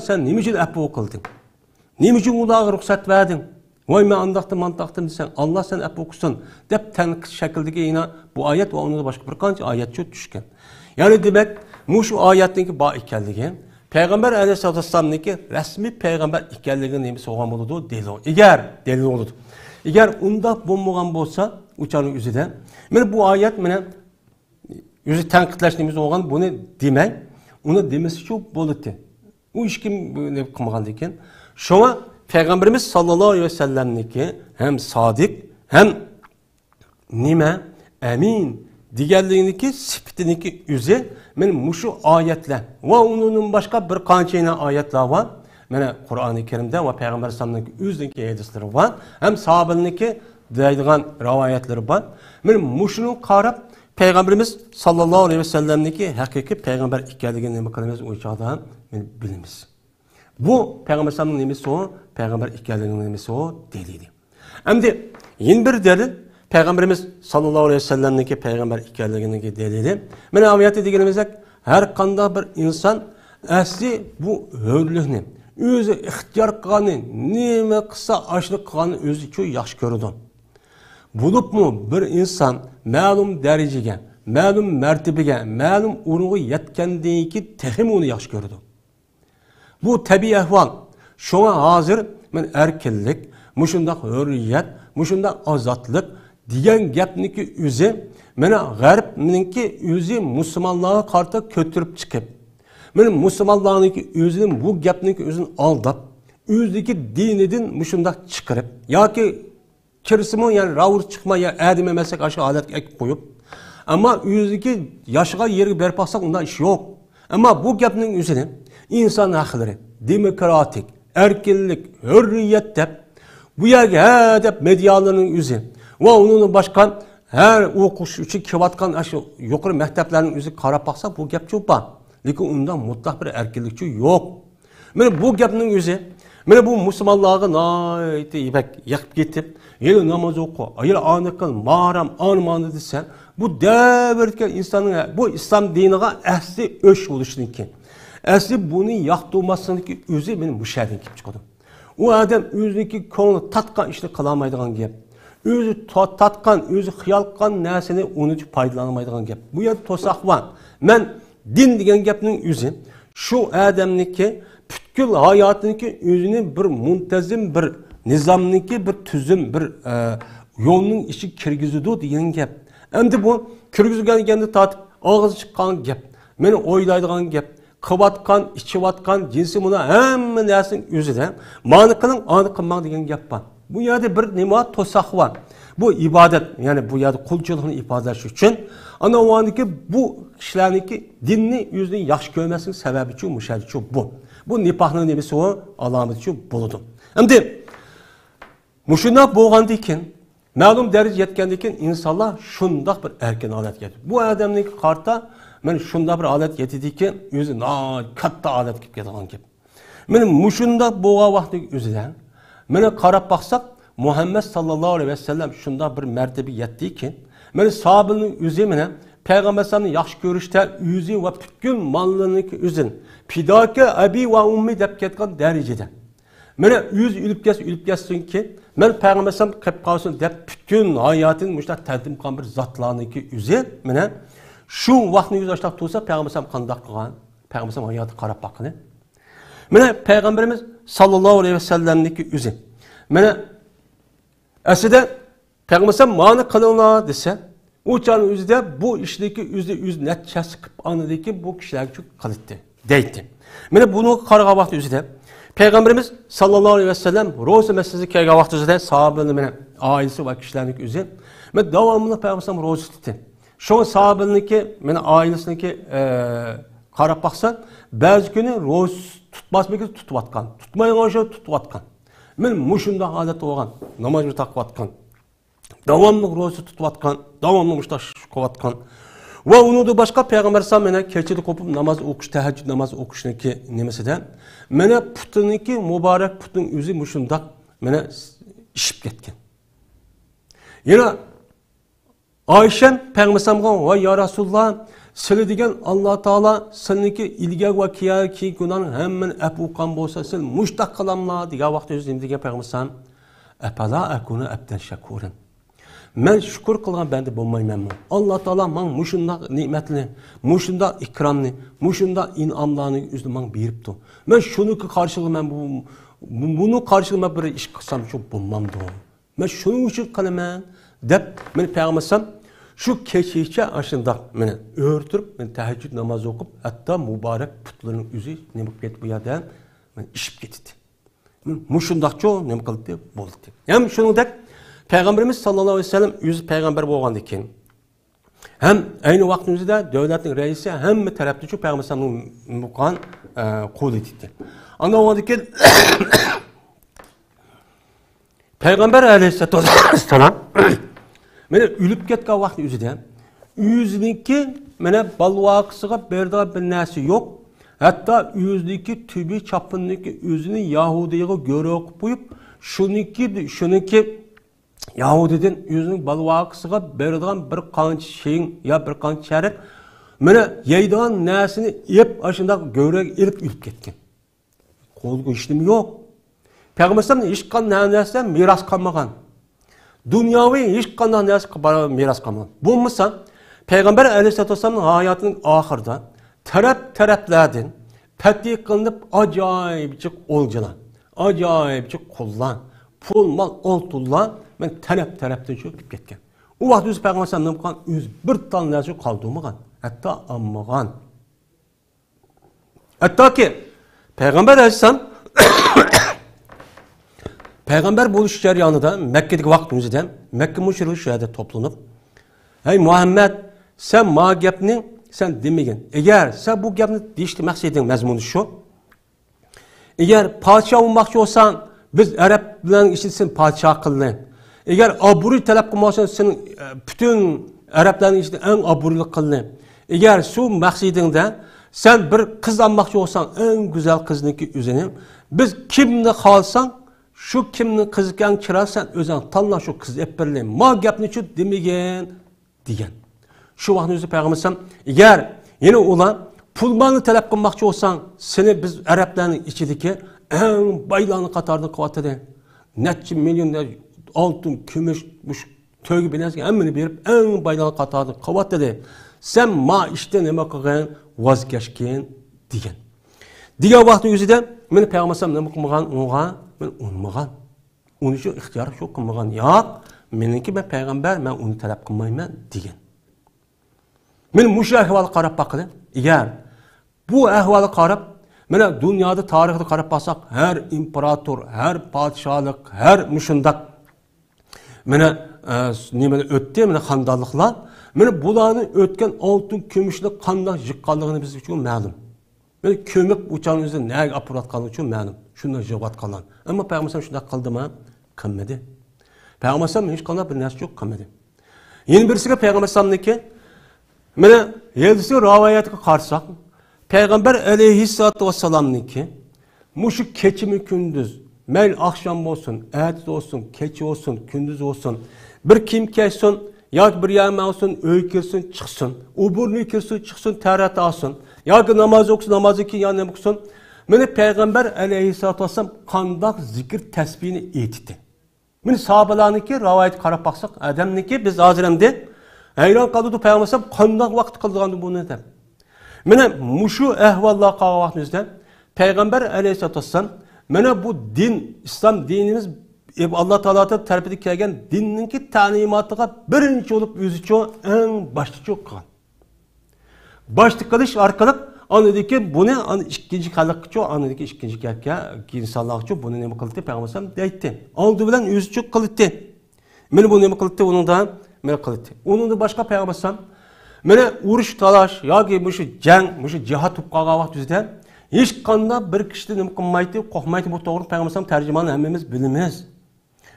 Sen nima uchun afo qilding? Nima uchun ularga ruxsat verding? Vay men andaqtım mantaqtım desen Allah sen hep okusun deb tanqid şekildeki yine bu ayet ve onun da başka bir qancha ayet düşken. Yani demek şu ayetninki ba ekanligi Peygamber Aleyhisselatü Vesselam'niki resmi peygamber ekanligi nemisi olgan boludu delil. Delil oldu. Eğer unda bo'lmagan bo'lsa uçanın üzüde men bu ayet menen yüzü tanqidlash nemisi olgan bunu demek onu demesi çok boludu. Bu iş kim ne qilmagan ekan? Şuna Peygamberimiz sallallahu aleyhi ve sellem'niki hem sadik hem nime emin diğerliğindeki sifatindeki yüzü men muşu ayetler ve onun başka bir qancha ayetler var. Mene Kur'an-ı Kerim'de ve Peygamber sallallahu aleyhi ve sellem'niki hadisleri var. Hem sahabe'niki deydigan rivayetleri var. Men muşunu qarab Peygamberimiz sallallahu aleyhi ve sellem'niki hakiki peygamber ekanligini nima qilamiz o çağdan men bilamiz. Bu Peygamber sallallahu aleyhi ve sellem'nin Peygamber ekanliginin nimasi o delili. Endi yeni bir delil Peygamberimiz sallallahu aleyhi ve sellem'niki peygamber ekanliginin delili. Mana oyatda deganimizda har qanday bir inson asli bu hurlikni o'zi ixtiyor qilgani, nima qilsa ashlik qilgani o'zi uchun yaxshi ko'radi. Bo'libmi bir inson ma'lum darajaga, ma'lum martabaga, ma'lum o'ringa yetgandan keyin texim uni yaxshi ko'radi. Bu tabiiy ahvol. Şuna hazır men erkinlik, muşundaq hürriyet, muşundaq azatlık degan gapniki o'zi mena g'arbniki o'zi musulmonlarga qarta ko'tirib chiqib. Men musulmonlarniki o'zining bu gapniki o'zini aldab, o'zidagi dinidan mushundaq chiqarib yoki kirsimi yani ravur chiqma ya adim emasak aşağı holatga ekib qo'yib, ammo o'zidagi yashiga yerga berib qo'ysak unda ish yo'q. Ammo bu gapning o'zini inson haqlari, demokratik erkinlik, hürriyet deb bu yerga deb medialarning o'zi va uning boshqa her o'qish uchun kelayotgan shu yuqori maktablarning o'zi qarab baqsa bu gap cho'pa. Lekin unda mutlaq bir erkinlikchi yo'q. Mana bu gapning o'zi Mana bu musulmonlarga noiti ibak yaqib ketib, "Yel namoz o'qi, yel ani qil, maram, anmani" desa, bu davrga insonning bu islom diniga asli o'sh bo'lishniki. Asli buni yoqtirmaslikki o'zi meni mushadin kelib chiqadi. U odam o'ziniki ko'ngli tatgan ishni qila olmaydigan gap. O'zi tatgan, o'zi xiyol qilgan narsani unutib foydalanmaydigan gap. Bu yer to'saq bor. Men din degan gapning o'zi shu odamniki butkul hayotiniki o'zini bir muntazam bir nizomniki bir tuzum bir yo'lning ichi kirgizadi degan gap. Endi bu kirgizganda tatib og'iz chiqqan gap. Meni o'ylaydigan gap. Qilayotgan, ichayotgan jinsi buni hamma narsaning o'zida. Mani qiling, ani qilmang degan gap bor. Bu yerda bir nima to'saq bor. Bu ibodat, ya'ni bu yerda qulchilikni ifodalash uchun ana o'niki bu kishilarniki dinni o'zini yaxshi ko'rmaslik sababi uchun mushadichu bu. Bu nifoqning nimasi o alomati bo'ladi. Endi mushundoq bo'lgandan keyin ma'lum daraja yetgandan keyin insonlar shundoq bir erkin holatga yetadi. Bu odamning qarta men shundoq bir holat yetadiki, o'zi katta holatga kelib ketgan gap. Men mushundoq bo'lgan vaqtning o'zida meni qarab baqsak, Muhammed sallallohu alayhi vasallam shundoq bir martaba yetdiki, men sahobaning o'zi meni payg'ambarlarni yaxshi ko'rishda o'zi va butkul mollarining o'zini fidoka abi va ummi deb ketgan darajada. Meni o'zi o'lib ketsinki, men payg'ambarlar qilib qolsin deb butkul hayotini mushtaq taqdim qilgan bir zotlarniki o'zi meni shu vaqtning o'zida ashtaq tursa payg'ambarlar qanday qilgan, payg'ambarlar hayoti qarab baqini. Meni payg'ambarimiz sallallohu alayhi vasallamniki o'zi meni aslida payg'ambarlar ma'ni qilinglar desa, u chon o'zida bu ishniki o'z natijasi qilib anidiki bu kishilar uchun qildi deydi. Meni buni qaragan vaqt o'zida payg'ambarimiz sallallohu alayhi vasallam ro'za masalasiga kelgan vaqt o'zida sahobalarning meni oilasi va kishilarning o'zi men davomli payg'ambarlar ro'za tutdi. Shu sahobalarniki meni oilasiniki qarab baqsa, ba'zi kuni ro'za tutmasmiki tutayotgan, tutmaydigan shu tutayotgan. Men mushunda holat bo'lgan, namozni taqiyotgan, davomli ro'za tutayotgan, davomli mushtash qilayotgan va uningda boshqa payg'ambar sallam meni kechida qo'pib namoz o'qish, tahajjud namozi o'qishniki nimasida meni putiniki muborak putin o'zi mushunda meni ishib ketgan. Yana Oysha payg'ambar sallamga va ya Rasululloh sizlar degan Alloh taolo sizniki ilgak va keyingi gunohning hammani afu qilgan bo'lsa, siz mushtaq qilamlar degan vaqt o'zi nima degan payg'ambar sallam afala akuna abdan shakuran. Men shukr qilgan banda bo'lmaymanmi? Alloh taolo menga mushundaq ne'matni, mushundaq ikromni, mushundaq in'omlarni o'zini menga beribdi. Men shuniki qarshilayman, buni qarshilayman bir ish qilsam shu bo'lmamdi. Men shuning uchun qilaman deb men payg'ambar sallam shu kechicha ashundoq meni o'rtirib, men tahajjud namoz o'qib, hatto muborak putlarning o'zi nima bo'lib ketdi bu yerda men ishib ketdi. Men mushundoqcho nima qildi bo'ldi. Ham shuningdek payg'ambarimiz sallallohu alayhi vasallam o'zi payg'ambar bo'lgandan keyin ham ayni vaqtimizda davlatning raisi hamma tarafda shu payg'ambar sallallohu bo'lgan qo'l etdi. Undan keyin payg'ambar alayhissalom meni o'lib ketgan vaqt o'zida o'ziniki mana balvoqisiga berdigan bir narsa yo'q. Hatto o'ziniki tubi chapinniki o'zini Yahudiyaga go'ra o'qib qo'yib, shuniki Yahudidan o'zining balvoqisiga berdigan bir qancha şeyin ya bir qancha sharik mana yeydigan narsani yeb ashundoq go'raga ilib o'lib ketgan. Qo'lga ishlim yo'q. Payg'ambarlar hech qanday narsa meros qolmagan. Dunyoviy hech qanday narsa meros qolmagan. Bo'lmasa payg'ambar alayhissalomning hayotining oxirida taraflardan tatbiq qilinib ajoyibchi o'ljalar, ajoyibchi qullar, pul mol oltinlar men tarafdan cho'kib ketgan. U vaqt o'zi payg'ambar sallam nima qilgan? O'z bir ton narsa qoldirmagan, hatto olmagan. Hattoki payg'ambar alayhissalom payg'ambar bo'lish jarayonida Makkadagi vaqt o'zida Makka mushriklari shu yerda to'planib, "Ey Muhammad, sen ma gapni sen demagin. Agar sen bu gapni deyishni maqsading mazmuni shu. Agar podshoh bo'lmoqchi bo'lsan, biz arab bilan ishlatsin podshoh qilin. Agar obro'y talab qilmoqsan, sen butun arablarning ichida eng obro'li qilin. Agar shu maqsadingda Sen bir kız almoqchi olsan, en güzel kızniki üzeni. Biz kimni qalsan, şu kimni kız ekan kirasan, o'zing tanla şu kız ep berlayman. Ma gapni chu demagan degan. Şu vaqtni o'zi payg'ambar agar yine ular pul molni talab qilmoqchi olsan, seni biz arablarning ichidagi eng boylarning qatorida qo'yadi. Necha millionlar oltin, kumush, to'yga bilansiz hammani berib eng boylarning qatorida qo'yadi. Sen ma ishda nima qilgan, voz kechgin degan. Degan vaqtning o'zida meni payg'ambar nima qilmagan, unga men unmagan. Uni shu ixtiyor shu qilmagan. Yo'q, meniki ben payg'ambar, men uni talab qilmayman degan. Men mushu ahvolga qarab baqdim. Agar bu ahvolga qarab, mana dunyoda tarixda qarab baqsak, har imperator, har podshohlik, har mushundaq mana nimani o'tdi, mana xandonliklar, mana bularni o'tgan oltin, kumushni qanday yiqqanligini biz uchun ma'lum. Mana ko'mib uçağınızda nega aparatganligi uchun ma'lum. Shunday javob qilgan. Ammo payg'ambar shunday qildimi? Qilmadi. Payg'ambar hech qanday bir narsa yo'q qilmadi. Yana birisiga payg'ambarniki mana yelsi rivoyatga qarsak, payg'ambar alayhissalatu vassalamniki mushu kechimi kunduz, mayl oqshom bo'lsin, erta olsun, kecha olsun, kunduz olsun, bir kim kelsin, yoki bir yama olsun, uy kirsin, chiqsin, u burni kirsin, chiqsin, tarat olsin, yoki namoz o'qisin, namoz keyin yana nima qilsin. Mana payg'ambar alayhissalatu vassalam qandoq zikr tasbihni aytdi. Mana sahobalarniki rivoyat qarab baqsak, adamniki biz hozir hamda hayron qoldi payg'ambar qandoq vaqt qilgandi buni deb. Mana mushu ahvollar qolgan vaqtimizda payg'ambar alayhissalatu vassalam mana bu din, islom dinimiz Allah Taala tarafidan kelgan dinninki ta'limotiga birinchi bo'lib o'zicha eng boshliqchi qilgan. Boshliq qilish orqali anadaki buni ikkinchi xalqqa, anadaki ikkinchi gapga insonlarga buni nima qildi payg'ambar deydi. Oldi bilan o'zicha qildi. Mana buni nima qildi uningdan mana qildi. Uningda boshqa payg'ambar mana urush talash yoki mushu jang, mushu jihad bo'lib qolgan vaqtida hech qanday bir kishi nima qilmaydi, qo'rqmaydi. Bu to'g'ri payg'ambar tarjimani hammamiz bilamiz.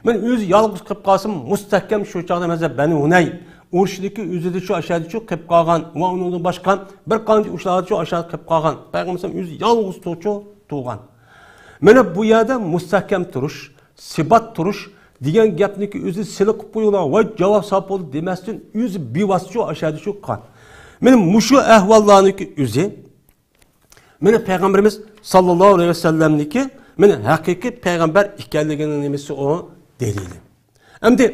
Men o'zi yolg'iz qilib qolsam, mustahkam shu chaqda mazhab Bani Hunay urushdagi o'zida shu ashadi shu qilib qolgan va undan boshqa bir qancha ushlarga shu ashadi qilib qolgan. Payg'ambar o'zi yolg'iz turgan. Mana bu yerda mustahkam turish, sibat turish degan gapniki o'zi sili qilib qo'yilgan va javob sapol demasdan o'zi bevosita shu ashadi shu qilgan. Mana mushu ahvollarniki o'zi mana payg'ambarimiz sallallohu alayhi vasallamniki mana haqiqiy payg'ambar ekanligini nimasi o delili. Endi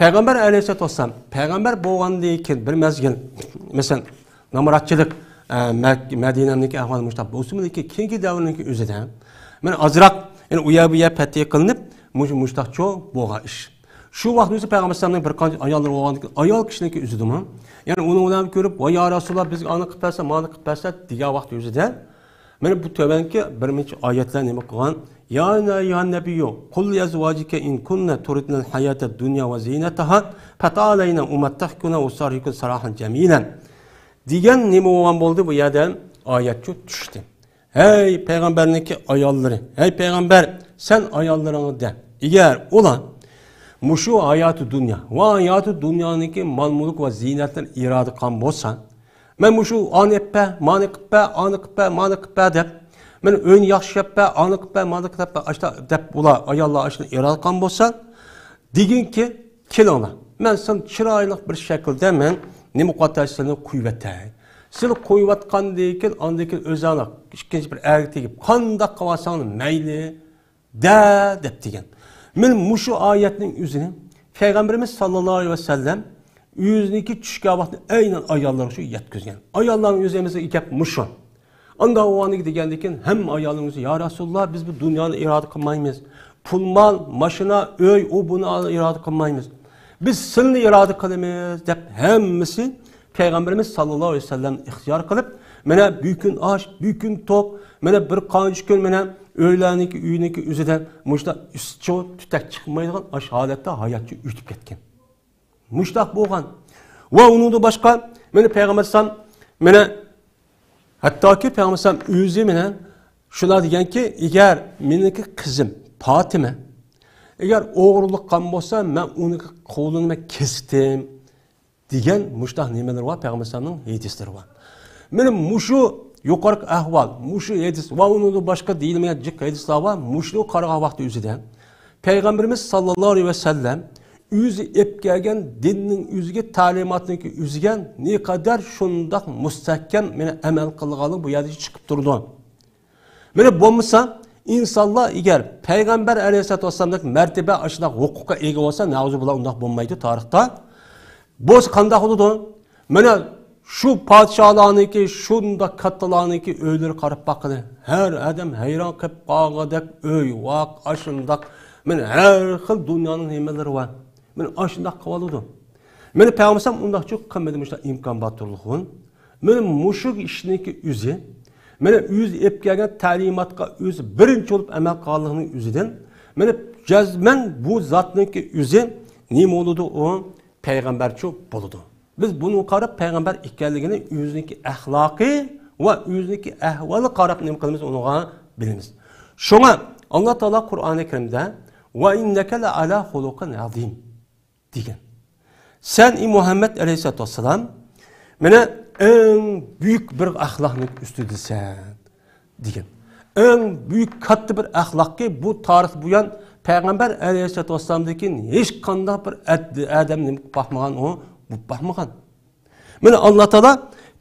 payg'ambar alayhissalatu vassalam payg'ambar bo'lgandan keyin bir mezgil masalan namoratchilik Madinaniki ahvol mushtaq bo'lsa-ki keyingi davrniki o'zida mana azroq yani u yer fatih qilinib mushtaqcho bo'lgan ish. Shu vaqt o'zi payg'ambar sallallohu bir qancha ayollar bo'lgandan keyin ayol kishiniki o'zidimi? Yani uni ular ko'rib, "Voy ya Rasululloh, biz uni qilib bersa, mani qilib bersa" degan vaqt o'zida mana bu töbenki bir necha oyatlar nima qilgan? Ya ayyuhan nabiyyu qul li azwajika in kunna turidnal hayata dunya va zinataha fata'alayna umattahkuna wa sarihkum sarahan jamilan. Degan nima bo'lgan bo'ldi bu yerdan oyatcha tushdi. Hey payg'ambarniki ayollari, hey payg'ambar, sen ayollaringga agar ular mushu hayoti dunya va hayoti dunyoniki mol mulk va zinatlar iroda qilgan bo'lsa, men mushu ani qilpa, mani qilpa, ani qilpa, mani qilpa deb, men o'yin yaxshi qilpa, ani qilpa, mani qilpa, ashta deb ular ayollar ashni iroda qilgan bo'lsa, deginki kelinglar. Men sen chiroyli bir shaklda men nima qo'tasini qo'yvatay. Siz qo'yvatgandan keyin andaki o'zinglar ikkinchi bir erga tegib, qanday qilsang mayli deb degan. Men mushu oyatning o'zini payg'ambarimiz sallallohu alayhi vasallam o'ziniki tushgan vaqtni aynan ayollarga shu yetkazgan. Ayollarning o'zimizga gap mushu. Unda o'g'aniga degandan keyin ham ayollarimiz "Ya Rasululloh, biz bu dunyoni iroda qilmaymiz. Pul, mol, mashina, uy, u buni iroda qilmaymiz. Biz sizni iroda qilamiz" deb hammasi payg'ambarimiz sallallohu alayhi vasallam ixtiyor qilib, mana bir kun osh, bir kun to'q, mana bir qancha kun mana o'ylarniki uyiniki o'zida mushta ustcho tutak chiqmaydigan ash holatda hayotga o'tib ketgan. Mushtaq bo'lgan. Va uningdan boshqa meni payg'ambar sallam mana hattoki payg'ambar sallam o'zi bilan shular deganki, agar meniki qizim Fatima agar o'g'rilik qilgan bo'lsa, men uni qo'lini kesdim degan mushtaq nimalar bor payg'ambar sallamning hadislari bor. Meni mushu yuqorqi ahvol, mushu hadis va undan boshqa deyilmagan jiq hadislar va mushni qaragan vaqti o'zida Peygamberimiz sallallohu alayhi vasallam o'zi ep kelgan dinning o'ziga ta'limotniki o'ziga ne qadar shundoq mustahkam meni amal qilgani bu yerda chiqib turdi. Mana bo'lmasa insonlar agar Peygamber alayhisolatu vasallamning martaba ashuna huquqqa ega bo'lsa, na'uzu billah undoq bo'lmaydi tarixda. Bo'z qanday bo'ladi? Mana şu padişahlarniki, şunda kattalarniki öylere qarab bakıdı. Her adam hayran qilib qolgandek öy, vaq, aşındak. Men her xil dünyanın nimeleri var. Men aşındak qilib. Meni Peygamberim undaq çok qilmadim işte imkon batırlığın. Men muşuk işniki üzü, meni öz ep kelgan ta'limotga o'zi birinchi bo'lib amal qilganligining o'zidan meni jazman bu zotniki o'zi nima bo'ladi o payg'ambarchi bo'ladi. Biz bunu qarab payg'ambar ekanligini o'ziniki axloqiy va o'ziniki ahvoli qarab nima qilamiz unga bilamiz. Shunga Alloh taolo Qur'oni Karimda va innaka la ala xuluqin azim degan. Sen Muhammed aleyhissalatu vesselam meni en büyük bir axloqning ustidasan degan. En büyük katta bir axloq ki bu tarix bu yan payg'ambar aleyhissalatu vesselamdaki hech qanday bir adam nima baxmagan o bu baxmagan. Meni Alloh taolo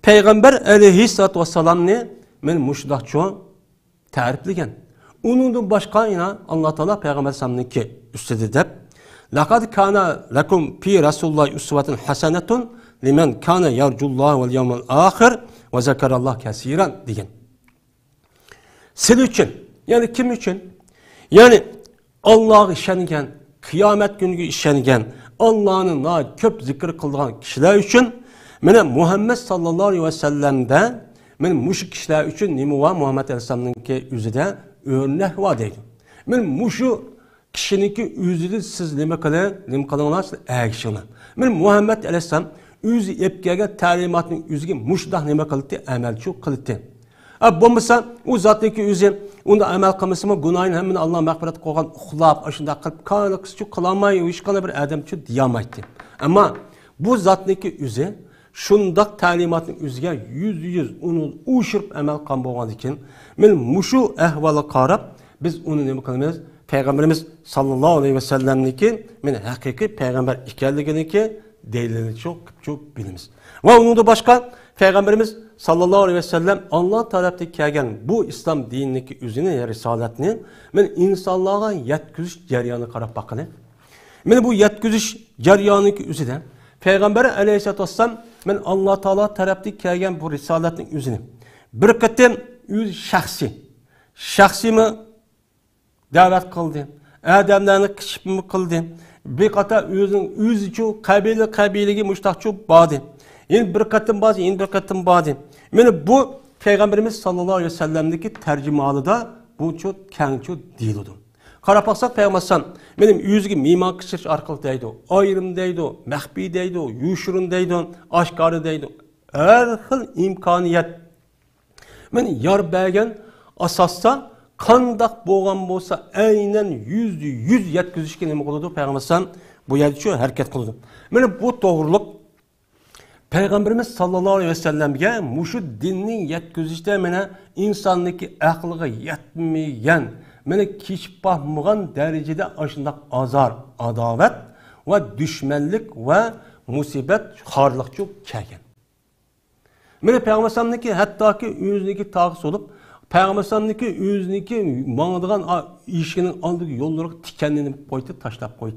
payg'ambar aleyhissalatu vesselamni men mushdaqcho ta'riflagan. Uningdan boshqa yana Alloh taolo payg'ambar sallamniki ustida deb laqad kana lakum fi rasulillahi uswatun hasanatun liman kana yarjullah vel yevmel ahir ve zekerallah kesiran degan. Siz için, yani kim için? Yani Allah'a işengen, kıyamet günü işengen, Allah'ın köp zikir kıldığı kişiler için mene Muhammed sallallahu aleyhi ve sellem'de men muşu kişiler için nimi var Muhammed aleyhisselam'ın ki yüzüde örnek var deydi. Men muşu kişininki yüzüde siz nime kılınlar siz erişinler. Men Muhammed aleyhisselam yüzü epkege talimatının yüzüge muşdah nime kılıttı, emelçi kılıttı. Bo'lmasa u zotniki o'zi unda amal qilmasimi gunohini hammani Alloh mag'firat qilgan uxlab ashunda qilib qanaqasichu qilolmay hech qanday bir odamchi deyamaydi. Ammo bu zotniki o'zi shundoq ta'limotni o'ziga yüz uni ushirib amal qilgan bo'lgan ekan men mushu ahvolga qarab biz uni nima qilamiz payg'ambarimiz sallallohu alayhi vasallamniki men haqiqiy payg'ambar ekanliginiki delilini çok bilamiz. Va undan boshqa payg'ambarimiz sallallahu aleyhi ve sellem Allah tarafından kelgan bu İslam dinindeki üzerine risaletini men insanlığa yetkizish jarayonini qarab bakın. Men bu yetkizish jarayoniki üzerine Peygamber aleyhissalatu vesselam men Allah Taala tarafından kelgan bu risaletning üzerine bir qatim o'z shaxsiymi da'vat qildi. Odamlarni qishibmi qildi. Bir qator o'zichu qabilaga mushtaqchu bordi. Yine bir katım bazı, yine bir katım bazı. Yani bu Peygamberimiz sallallahu aleyhi ve sellem'deki tercümalı da bu çok kendi değildi. Karapaksak Peygamberimiz benim yüzüge mimar kışırış arkalık deydi. Ayrım deydi, mehbi deydi, yuşurun deydi, aşkarı deydi. Her hıl imkaniyet. Yani yar belgen asasda kandak boğan bolsa aynen yüz yetkizişken nemi kılıdı Peygamberimiz bu yerde şu hareket kılıdı. Yani bu doğruluk Peygamberimiz sallallahu aleyhi ve sellem'ge muşu dinning yetkizishda mene insonniki aqliga yetmeyen, mene kechib baxmagan derecede aşındaq azar, adavet ve düşmanlik ve musibet xarlık çok kelgan. Mene Peygamberimizniki hattaki o'ziniki tağıs olup, Peygamberimizniki o'ziniki mağdigan işinin aldığı yolları tikenini koydu, taşlap koydu.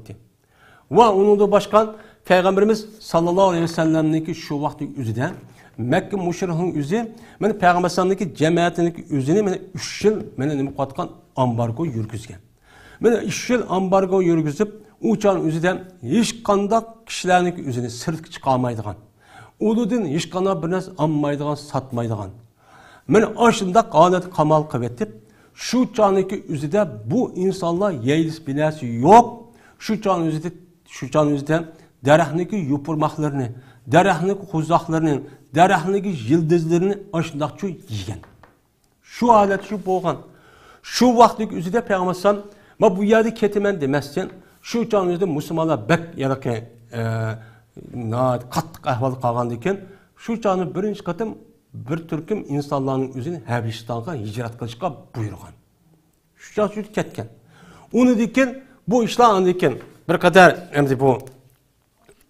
Ve onun da başkan Peygamberimiz sallallahu aleyhi ve sellem'deki şu vakti üzüde Mekke müşrikinin üzü men Peygamberimizdeki cemaatindeki üzünü men 3 yıl men nima qatqan ambargo yurgizgan. Men 3 yıl ambargo yurgizib uçan üzüden hech qanday kishilarniki üzünü sirtga chiqolmaydigan. Uludan hech qanday bir narsa olmaydigan, satmaydigan. Men ashunda qonat qamal qilib etib, shu chaniki üzüde bu insonlar yeylis binasi yo'q. Şu can üzüde daraxtniki yupurmaqlarini, daraxtniki xuzoqlarini, daraxtniki yıldızlarini aşındaqçu yeygan. Şu alet şu bo'lgan. Şu vaqtdagi üzüde Peygamberimiz ma bu yerda ketaman demasdan, şu can üzüde musulmonlar bek yaraqi qattiq ahvol qolgan ekan, şu canı birinchi qatim bir turkum insonlarning o'zini Habistonga hijrat qilishga buyurgan. Shu ketgan. Uni dekin bu ishlar andikin bir qadar endi bu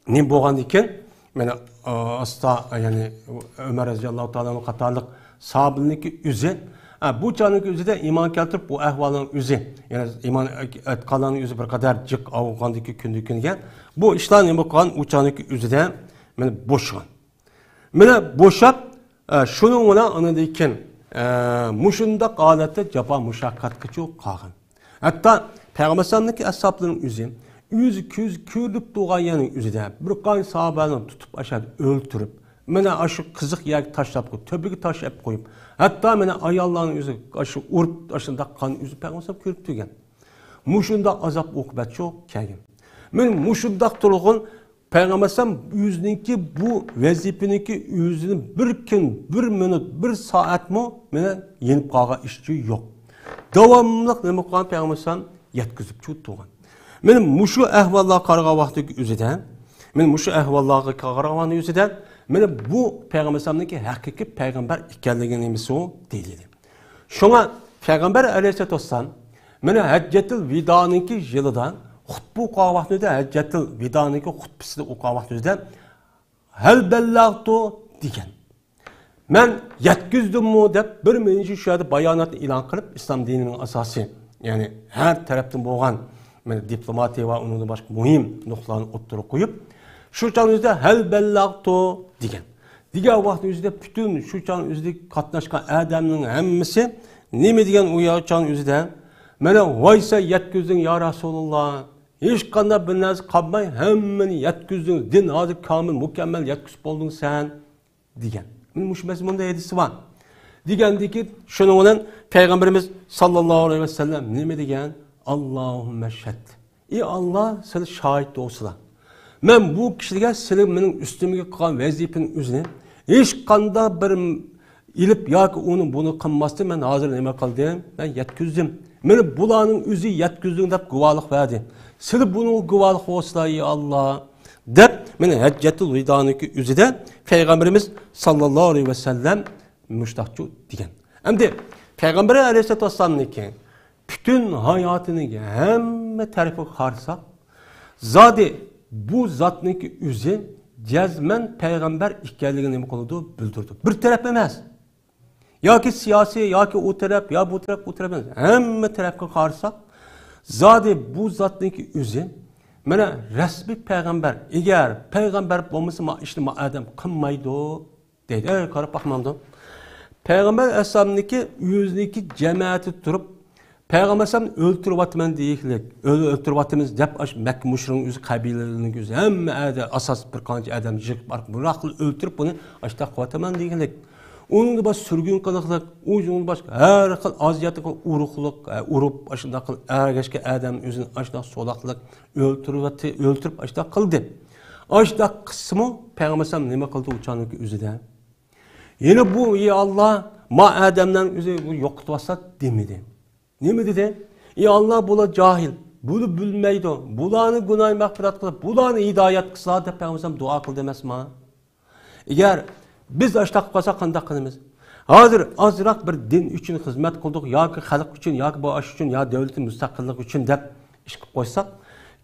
ne bo'lgan ekan? Mana asta ya'ni Umar roziyallohu taolo qatorliq sahobalarniki o'zi bu chaniki o'zida iymon keltirib bu ahvolning o'zi, ya'ni iymon etqanlarning o'zi bir qadar jiq avg'andiki kunga bu ishlar nima qilgan u chaniki o'zida mana bo'shgan. Mana bo'shab shuning bilan anidikin mushundaq holatda jafo mushaqqatga qolgan. Hatto Peygamber sallallahu ashablarning o'zi ko'z ko'rib turgan yerning o'zida bir qancha sahobalarni tutib aşağı o'ltirib, mana shu qiziq yerga tashlab qo'yib, to'biga tashlab qo'yib, hatto mana ayollarning o'zi shu urib ashunda qon o'zi Peygamber ko'rib turgan. Mushunda azob oqibat yo'q kelgan. Men mushundaq turgan Peygamber o'ziniki bu vazifaniki o'zini bir kun, bir minut, bir soat mı mana yenib qolgan ishchi yo'q. Davomli nima qilgan Peygamber yetkizib turgan. Men mushu ahvollarga qaragan vaqtdagi o'zida, men mushu ahvollarga qaragan o'zida, men bu Peygamberning haqiqiy payg'ambar ekanligini nimasi deyiladi. Shunga Peygamber alayhisolatu vassalam meni Hajjatul Vido'ningki yilida xutba o'qigan vaqtida Hajjatul Vido'ningki xutbasida o'qigan vaqtida hal ballag'tu degan. Men yetkizdim-mi deb bir minchi shu yerda bayonotni e'lon qilib, islom dinining asosi, ya'ni har tarafdan bo'lgan diplomatiya va uning boshqa muhim nuqtalarni o'ttirib qo'yib, shu chog'da hal ballag'tu degan. Degan vaqt o'zida butun shu chog' o'zida qatnashgan odamning hammasi nima degan u chog' o'zida mana voysa yetkizding ya Rasululloh, hech qanday bir narsa qolmay hammani yetkizding, din hozir komil mukammal yetkizib bo'lding sen degan. Men mush mazmunda hadisi bor. Degandiki shuning bilan payg'ambarimiz sallallohu alayhi vasallam nima degan? Allahümme şəhd. Ey Allah, seni şahit olsunlar. Ben bu kişilige senin benim üstüme kalan vazifenin üzerine hiç kanda bir ilip ya ki onu bunu kınmazdı. Ben hazır neme kaldım. Ben yetkizdim. Beni bulanın üzü yetkizdim deyip güvalık verdi. Seni bunu güvalık olsunlar ey Allah. Deyip beni Haccetul Vido'niki üzüde Peygamberimiz sallallahu aleyhi ve sellem müştakçı diyen. Hem de Peygamber aleyhisselatü vesselam'niki bütün hayatını hem tarife karsak, zade bu zatniki üzü cezmen peygamber ikkerliğini konuda bildirdi. Bir taraf emez. Ya ki siyasi, ya ki o taraf, ya bu taraf, bu taraf emez. Hem tarife karsak, zade bu zatniki üzü, bana resmi peygamber, eğer peygamber olması işte adam kınmaydı dedi. Evet, karıp bakmamdı. Peygamber eshabındaki yüzdeki cemaati turup, Peygamber sallam öldürüp atman deyiklik, öldürüp atımız dep Mekke müşriğinin özü kabilelerinin gözü, hem asas bir kanca adam jik var, bıraklı öldürüp bunu açta qıvataman deyiklik. Onun da baş sürgün qılıqlık, onun başka her xil aziyatik uruqlık, urup aşında qıl, ergeçke adam özünün açta solaqlık, öldürüp açta qıldı. Açta kısmı Peygamber sallam nima qıldı uçanlık özüde? Yine bu ey Allah ma adamdan özü yoqıtmasa demedi. Ne mi dedi? Ya Allah bula cahil, bunu bilmeydi. Bulanı günah mağfiret kılıp, bulanı hidayet kısa da Peygamber dua kıl demez mi? Eğer biz açtak kalsak kandak kılımız. Hazır azırak bir din için hizmet kıldık, ya ki halk için, ya ki bu aş için, ya devletin müstakillik için de iş koysak,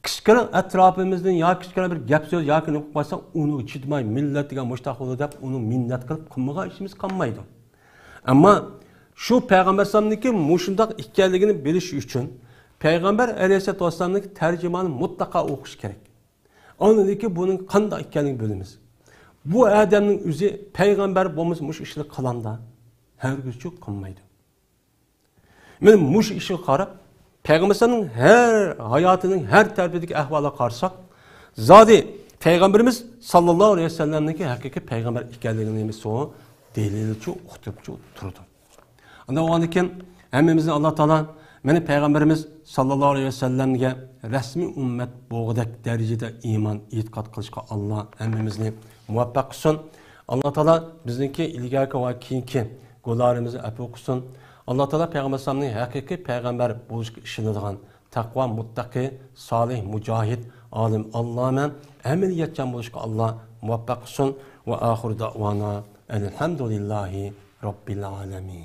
kişilerin etrafımızdan ya kişilerin bir gap söz, ya ki ne koysak, onu içitmay, milletine müştak olur deyip, onu minnet kılıp, kımığa işimiz kalmaydı. Ama şu Peygamber sallallahu muşundaq ikkenligini bilish uchun Peygamber aleyhissalatu vassalamning tercümanı mutlaka o'qish kerak. Onunki bunun qanday ekanligini bilamiz. Bu adamning o'zi Peygamber bo'lmasa mush ishni qilanda hargizchi qilmaydi. Men mush ishni qarab Peygamberning her hayotining her tarafidagi ahvoliga qarasak, zodi Peygamberimiz sallallohu alayhi vasallamning haqiqiy payg'ambar ekanligini emisi o delilchi uqtiribchi turdi. Anda o andikin hemmimizin Allah Teala meni Peygamberimiz sallallahu aleyhi ve sellem'e resmi ümmet boğdak derecede iman, itiqat kılışka Allah hemmimizni muvaffaq kılsın. Allah Teala bizdeki ilgili ve kiyinki golarımızı afi okusun. Allah Teala Peygamber sallallahu hakiki peygamber buluşku işinadigan takva, muttaqi, salih, mücahid, alim Allah'ın ameliyatcan buluşku Allah muvaffaq kılsın ve ahir davana Elhamdülillahi Rabbil alemin.